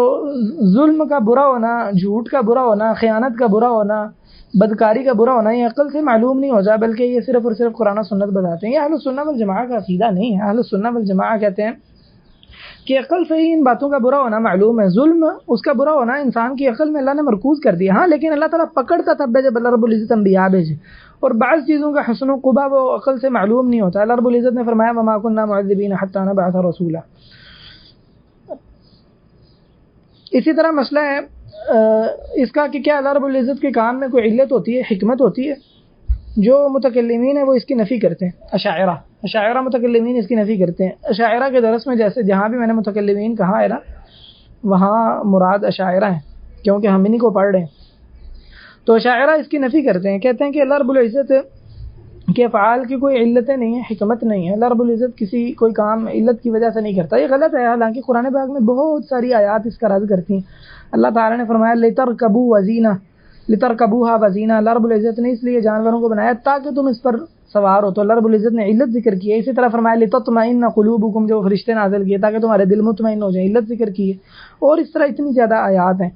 Speaker 1: ظلم کا برا ہونا، جھوٹ کا برا ہونا، خیانت کا برا ہونا، بدکاری کا برا ہونا یہ عقل سے معلوم نہیں ہوتا، بلکہ یہ صرف اور صرف قرآن و سنت بتاتے ہیں. یہ اہل السنہ والجماعہ کا عقیدہ نہیں ہے. اہل السنہ والجماعہ کہتے ہیں کہ عقل سے ہی ان باتوں کا برا ہونا معلوم ہے. ظلم اس کا برا ہونا انسان کی عقل میں اللہ نے مرکوز کر دیا. ہاں لیکن اللہ تعالیٰ پکڑتا تب جب اللہ رب العزت انبیاء بھیجے، اور بعض چیزوں کا حسن و قبح وہ عقل سے معلوم نہیں ہوتا. اللہ رب العزت نے فرمایا وما كنا معذبین حتی نبعث رسولا. اسی طرح مسئلہ ہے اس کا کہ کیا اللہ رب العزت کے کام میں کوئی علت ہوتی ہے، حکمت ہوتی ہے. جو متکلمین ہیں وہ اس کی نفی کرتے ہیں. اشاعرہ متکلمین اس کی نفی کرتے ہیں. اشاعرہ کے درس میں جیسے جہاں بھی میں نے متکلمین کہا ہے نا، وہاں مراد اشاعرہ ہیں، کیونکہ ہم انہیں کو پڑھ رہے ہیں. تو اشاعرہ اس کی نفی کرتے ہیں، کہتے ہیں کہ اللہ رب العزت کے افعال کی کوئی علتیں نہیں ہیں، حکمت نہیں ہے. اللہ رب العزت کوئی کام علت کی وجہ سے نہیں کرتا. یہ غلط ہے. حالانکہ قرآن پاک میں بہت ساری آیات اس کا رد کرتی ہیں. اللہ تعالیٰ نے فرمایا لترکبوا وزینہ، لترکبوها وزینہ. اللہ رب العزت نے اس لیے جانوروں کو بنایا تاکہ تم اس پر سوار ہو. تو اللہ رب العزت نے علت ذکر کی ہے. اسی طرح فرمایا لتطمئن قلوبکم، جو فرشتے نازل کیے تاکہ تمہارے دل مطمئن ہو جائیں، علت ذکر کی ہے. اور اس طرح اتنی زیادہ آیات ہیں.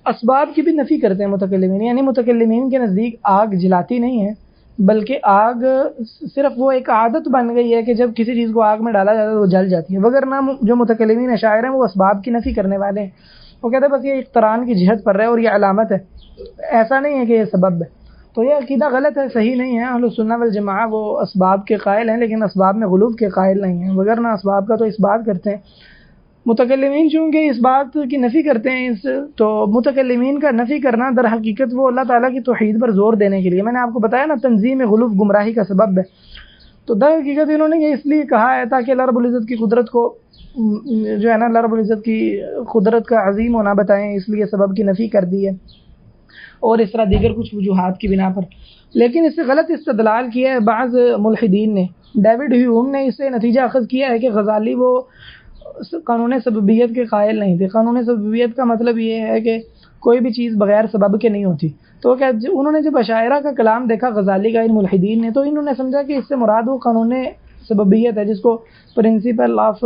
Speaker 1: اسباب کی بھی نفی کرتے ہیں متکلمین، یعنی متکلمین کے نزدیک آگ جلاتی نہیں ہے، بلکہ آگ صرف وہ ایک عادت بن گئی ہے کہ جب کسی چیز کو آگ میں ڈالا جاتا ہے وہ جل جاتی ہے. وگرنہ جو متکلمین اشاعرہ ہیں وہ اسباب کی نفی کرنے والے ہیں. وہ کہتے ہیں بس یہ اقتران کی جہت پر ہے اور یہ علامت ہے، ایسا نہیں ہے کہ یہ سبب ہے. تو یہ عقیدہ غلط ہے، صحیح نہیں ہے. اہل السنہ والجماعہ وہ اسباب کے قائل ہیں، لیکن اسباب میں غلو کے قائل نہیں ہیں. وگرنہ اسباب کا تو اس بات کرتے ہیں. متکلمین چونکہ اس بات کی نفی کرتے ہیں تو متکلمین کا نفی کرنا در حقیقت وہ اللہ تعالیٰ کی توحید پر زور دینے کے لیے، میں نے آپ کو بتایا نا، تنظیم غلوف گمراہی کا سبب ہے. تو در حقیقت انہوں نے یہ اس لیے کہا ہے تاکہ اللہ رب العزت کی قدرت کو جو ہے نا، اللہ رب العزت کی قدرت کا عظیم ہونا بتائیں، اس لیے سبب کی نفی کر دی ہے، اور اس طرح دیگر کچھ وجوہات کی بنا پر. لیکن اس سے غلط استدلال کیا ہے بعض ملحدین نے. ڈیوڈ ہیوم نے اس سے نتیجہ اخذ کیا ہے کہ غزالی وہ قانون سببیت کے قائل نہیں تھے. قانون سببیت کا مطلب یہ ہے کہ کوئی بھی چیز بغیر سبب کے نہیں ہوتی. تو کیا انہوں نے جب اشاعرہ کا کلام دیکھا غزالی کا، ان ملحدین نے، تو انہوں نے سمجھا کہ اس سے مراد وہ قانون سببیت ہے جس کو پرنسپل آف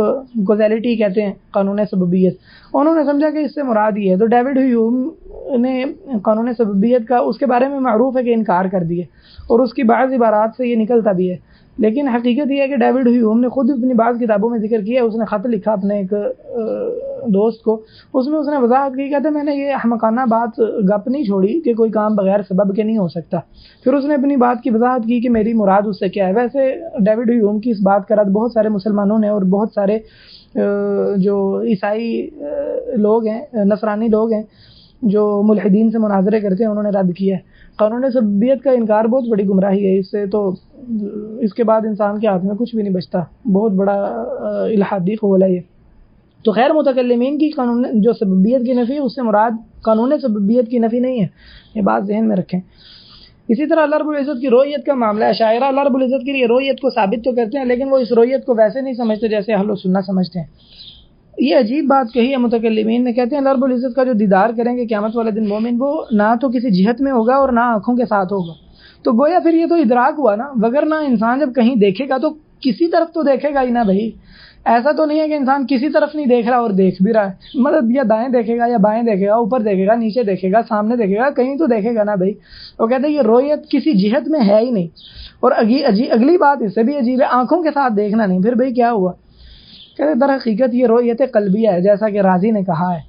Speaker 1: کوزیلٹی کہتے ہیں، قانون سببیت. انہوں نے سمجھا کہ اس سے مراد یہ ہے. تو ڈیوڈ ہیوم نے قانون سببیت کا اس کے بارے میں معروف ہے کہ انکار کر دیے، اور اس کی بعض عبارات سے یہ نکلتا بھی ہے. لیکن حقیقت یہ ہے کہ ڈیوڈ ہیوم نے خود اپنی بعض کتابوں میں ذکر کیا ہے. اس نے خط لکھا اپنے ایک دوست کو، اس میں اس نے وضاحت کی، کہتے میں نے یہ احمقانہ بات گپ نہیں چھوڑی کہ کوئی کام بغیر سبب کے نہیں ہو سکتا. پھر اس نے اپنی بات کی وضاحت کی کہ میری مراد اس سے کیا ہے. ویسے ڈیوڈ ہیوم کی اس بات کا رد بہت سارے مسلمانوں نے اور بہت سارے جو عیسائی لوگ ہیں، نصرانی لوگ ہیں جو ملحدین سے مناظرے کرتے ہیں، انہوں نے رد کیا ہے. قانون سببیت کا انکار بہت بڑی گمراہی ہے. اس سے تو اس کے بعد انسان کے ہاتھ میں کچھ بھی نہیں بچتا. بہت بڑا الحادی قول ہے یہ. تو خیر متکلمین کی قانون جو سببیت کی نفی، اس سے مراد قانون سببیت کی نفی نہیں ہے. یہ بات ذہن میں رکھیں. اسی طرح اللہ رب العزت کی رویت کا معاملہ ہے. شاعرہ اللہ رب العزت کے لیے رویت کو ثابت تو کرتے ہیں، لیکن وہ اس رویت کو ویسے نہیں سمجھتے جیسے اہل السنہ سمجھتے ہیں. یہ عجیب بات کہی ہے متکلمین نے. کہتے ہیں اللہ رب العزت کا جو دیدار کریں گے قیامت والے دن مومن، وہ نہ تو کسی جہت میں ہوگا اور نہ آنکھوں کے ساتھ ہوگا. تو گویا پھر یہ تو ادراک ہوا نا، وگرنہ انسان جب کہیں دیکھے گا تو کسی طرف تو دیکھے گا ہی نا بھائی. ایسا تو نہیں ہے کہ انسان کسی طرف نہیں دیکھ رہا اور دیکھ بھی رہا ہے. مطلب یا دائیں دیکھے گا یا بائیں دیکھے گا، اوپر دیکھے گا، نیچے دیکھے گا، سامنے دیکھے گا، کہیں تو دیکھے گا نا بھائی. وہ کہتے ہیں یہ رویت کسی جہت میں ہے ہی نہیں. اور اگلی بات اس سے بھی عجیب ہے، آنکھوں کے ساتھ دیکھنا نہیں. پھر بھائی کیا ہوا؟ کہتے در حقیقت یہ رویت قلبیہ ہے، جیسا کہ راضی نے کہا ہے.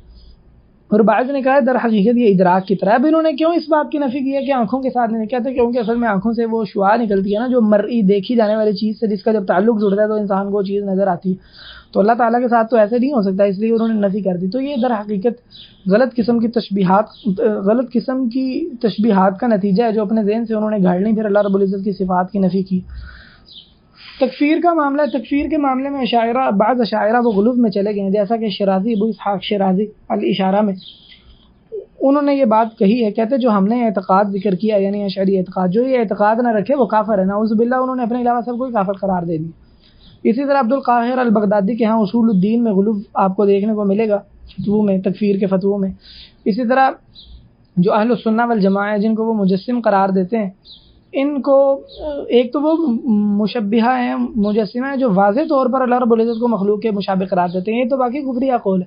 Speaker 1: اور بعض نے کہا در حقیقت یہ ادراک کی طرح. اب انہوں نے کیوں اس بات کی نفی کی ہے کہ آنکھوں کے ساتھ نہیں کہتے؟ کیونکہ اصل میں آنکھوں سے وہ شعاع نکلتی ہے نا جو مرئی دیکھی جانے والی چیز سے، جس کا جب تعلق جڑتا ہے تو انسان کو وہ چیز نظر آتی ہے. تو اللہ تعالیٰ کے ساتھ تو ایسے نہیں ہو سکتا، اس لیے انہوں نے نفی کر دی. تو یہ در حقیقت غلط قسم کی تشبیہات کا نتیجہ ہے جو اپنے ذہن سے انہوں نے گھاڑ لی، پھر اللہ رب العزت کی صفات کی نفی کی. تکفیر کا معاملہ ہے. تکفیر کے معاملے میں بعض اشاعرہ وہ غلو میں چلے گئے ہیں، جیسا کہ شیرازی ابو اسحاق شیرازی الاشارہ میں انہوں نے یہ بات کہی ہے. کہتے جو ہم نے اعتقاد ذکر کیا، یعنی اشعری اعتقاد، جو یہ اعتقاد نہ رکھے وہ کافر ہے. نعوذ باللہ، انہوں نے اپنے علاوہ سب کو کافر قرار دے دی. اسی طرح عبد القاہر البغدادی کے ہاں اصول الدین میں غلو آپ کو دیکھنے کو ملے گا، فتووں میں، تکفیر کے فتووں میں. اسی طرح جو اہل السنہ والجماعہ ہیں جن کو وہ مجسم قرار دیتے ہیں، ان کو ایک تو وہ مشبہہ ہیں، مجسمہ ہیں جو واضح طور پر اللہ رب العزت کو مخلوق کے مشابہ قرار دیتے ہیں، یہ تو باقی کفری قول ہے.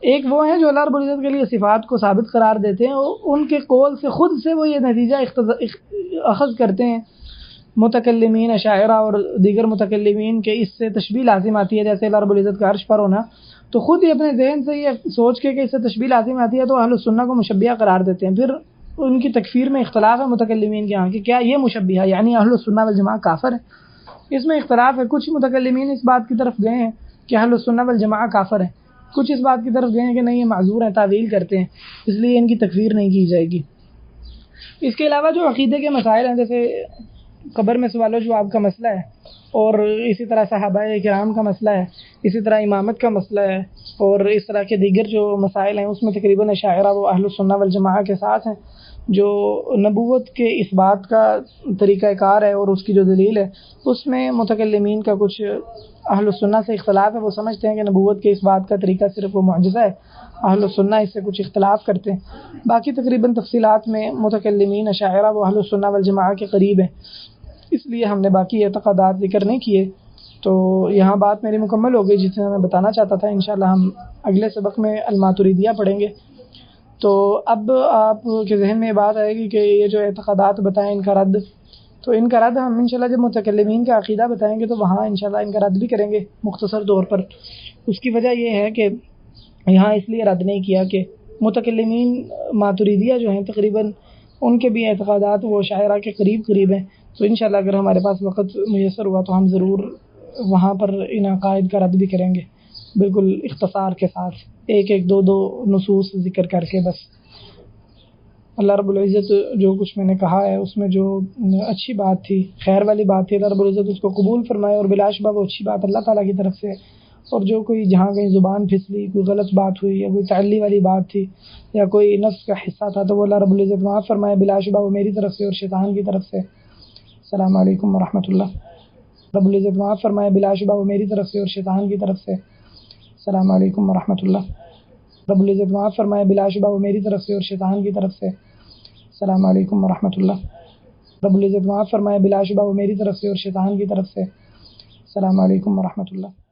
Speaker 1: ایک وہ ہیں جو اللہ رب العزت کے لیے صفات کو ثابت قرار دیتے ہیں، ان کے قول سے خود سے وہ یہ نتیجہ اخذ کرتے ہیں متکلمین اشاعرہ اور دیگر متکلمین کے اس سے تشبیہ لازم آتی ہے، جیسے اللہ رب العزت کا عرش پر ہونا، تو خود ہی اپنے ذہن سے یہ سوچ کے کہ اس سے تشبیہ لازم آتی ہے تو اہل السنہ کو مشبہہ قرار دیتے ہیں. پھر ان کی تکفیر میں اختلاف ہے متکلمین کے ہاں کہ کیا یہ مشبہہ یعنی اہل السنہ والجماعہ کافر ہے. اس میں اختلاف ہے. کچھ متکلمین اس بات کی طرف گئے ہیں کہ اہل السنہ والجماعہ کافر ہیں، کچھ اس بات کی طرف گئے ہیں کہ نہیں یہ معذور ہیں، تعویل کرتے ہیں، اس لیے ان کی تکفیر نہیں کی جائے گی. اس کے علاوہ جو عقیدے کے مسائل ہیں، جیسے قبر میں سوال و جواب کا مسئلہ ہے، اور اسی طرح صحابہ کرام کا مسئلہ ہے، اسی طرح امامت کا مسئلہ ہے، اور اس طرح کے دیگر جو مسائل ہیں، اس میں تقریباً اشاعرہ وہ اہل السنہ والجماعہ کے ساتھ ہیں. جو نبوت کے اس بات کا طریقہ کار ہے اور اس کی جو دلیل ہے، اس میں متکلمین کا کچھ اہل السنہ سے اختلاف ہے. وہ سمجھتے ہیں کہ نبوت کے اس بات کا طریقہ صرف وہ معجزہ ہے. اہل السنہ اس سے کچھ اختلاف کرتے ہیں. باقی تقریباً تفصیلات میں متکلمین اشاعرہ وہ اہل السنہ والجماعہ کے قریب ہیں، اس لیے ہم نے باقی اعتقادات ذکر نہیں کیے. تو یہاں بات میری مکمل ہو گئی جتنا میں بتانا چاہتا تھا. انشاءاللہ ہم اگلے سبق میں الماتریدیہ پڑھیں گے. تو اب آپ کے ذہن میں یہ بات آئے گی کہ یہ جو اعتقادات بتائیں ان کا رد، تو ان کا رد ہم انشاءاللہ جب متکلمین کا عقیدہ بتائیں گے تو وہاں انشاءاللہ ان کا رد بھی کریں گے مختصر طور پر. اس کی وجہ یہ ہے کہ یہاں اس لیے رد نہیں کیا کہ متکلمین ماتریدیہ جو ہیں تقریباً ان کے بھی اعتقادات وہ شاعرہ کے قریب ہیں. تو انشاءاللہ اگر ہمارے پاس وقت میسر ہوا تو ہم ضرور وہاں پر ان عقائد کا رد بھی کریں گے، بالکل اختصار کے ساتھ، ایک دو نصوص ذکر کر کے بس. اللہ رب العزت جو کچھ میں نے کہا ہے اس میں جو اچھی بات تھی، خیر والی بات تھی، اللہ رب العزت اس کو قبول فرمائے، اور بلا شبہ وہ اچھی بات اللہ تعالیٰ کی طرف سے. اور جو کوئی جہاں کہیں زبان پھسلی، کوئی غلط بات ہوئی یا کوئی تعلی والی بات تھی یا کوئی نفس کا حصہ تھا تو وہ اللہ رب العزت معاف فرمائے، بلا شبہ وہ میری طرف سے اور شیطان کی طرف سے. السلام علیکم ورحمۃ اللہ. رب العزت معاف فرمائے، بلا شبہ وہ میری طرف سے اور شیطان کی طرف سے. السلام علیکم ورحمۃ اللہ. رب العزت معاف فرمائے، بلا شبہ وہ میری طرف سے اور شیطان کی طرف سے. السلام علیکم ورحمۃ اللہ. رب العزت معاف فرمائے، بلا شبہ وہ میری طرف سے اور شیطان کی طرف سے. السلام علیکم ورحمۃ اللہ.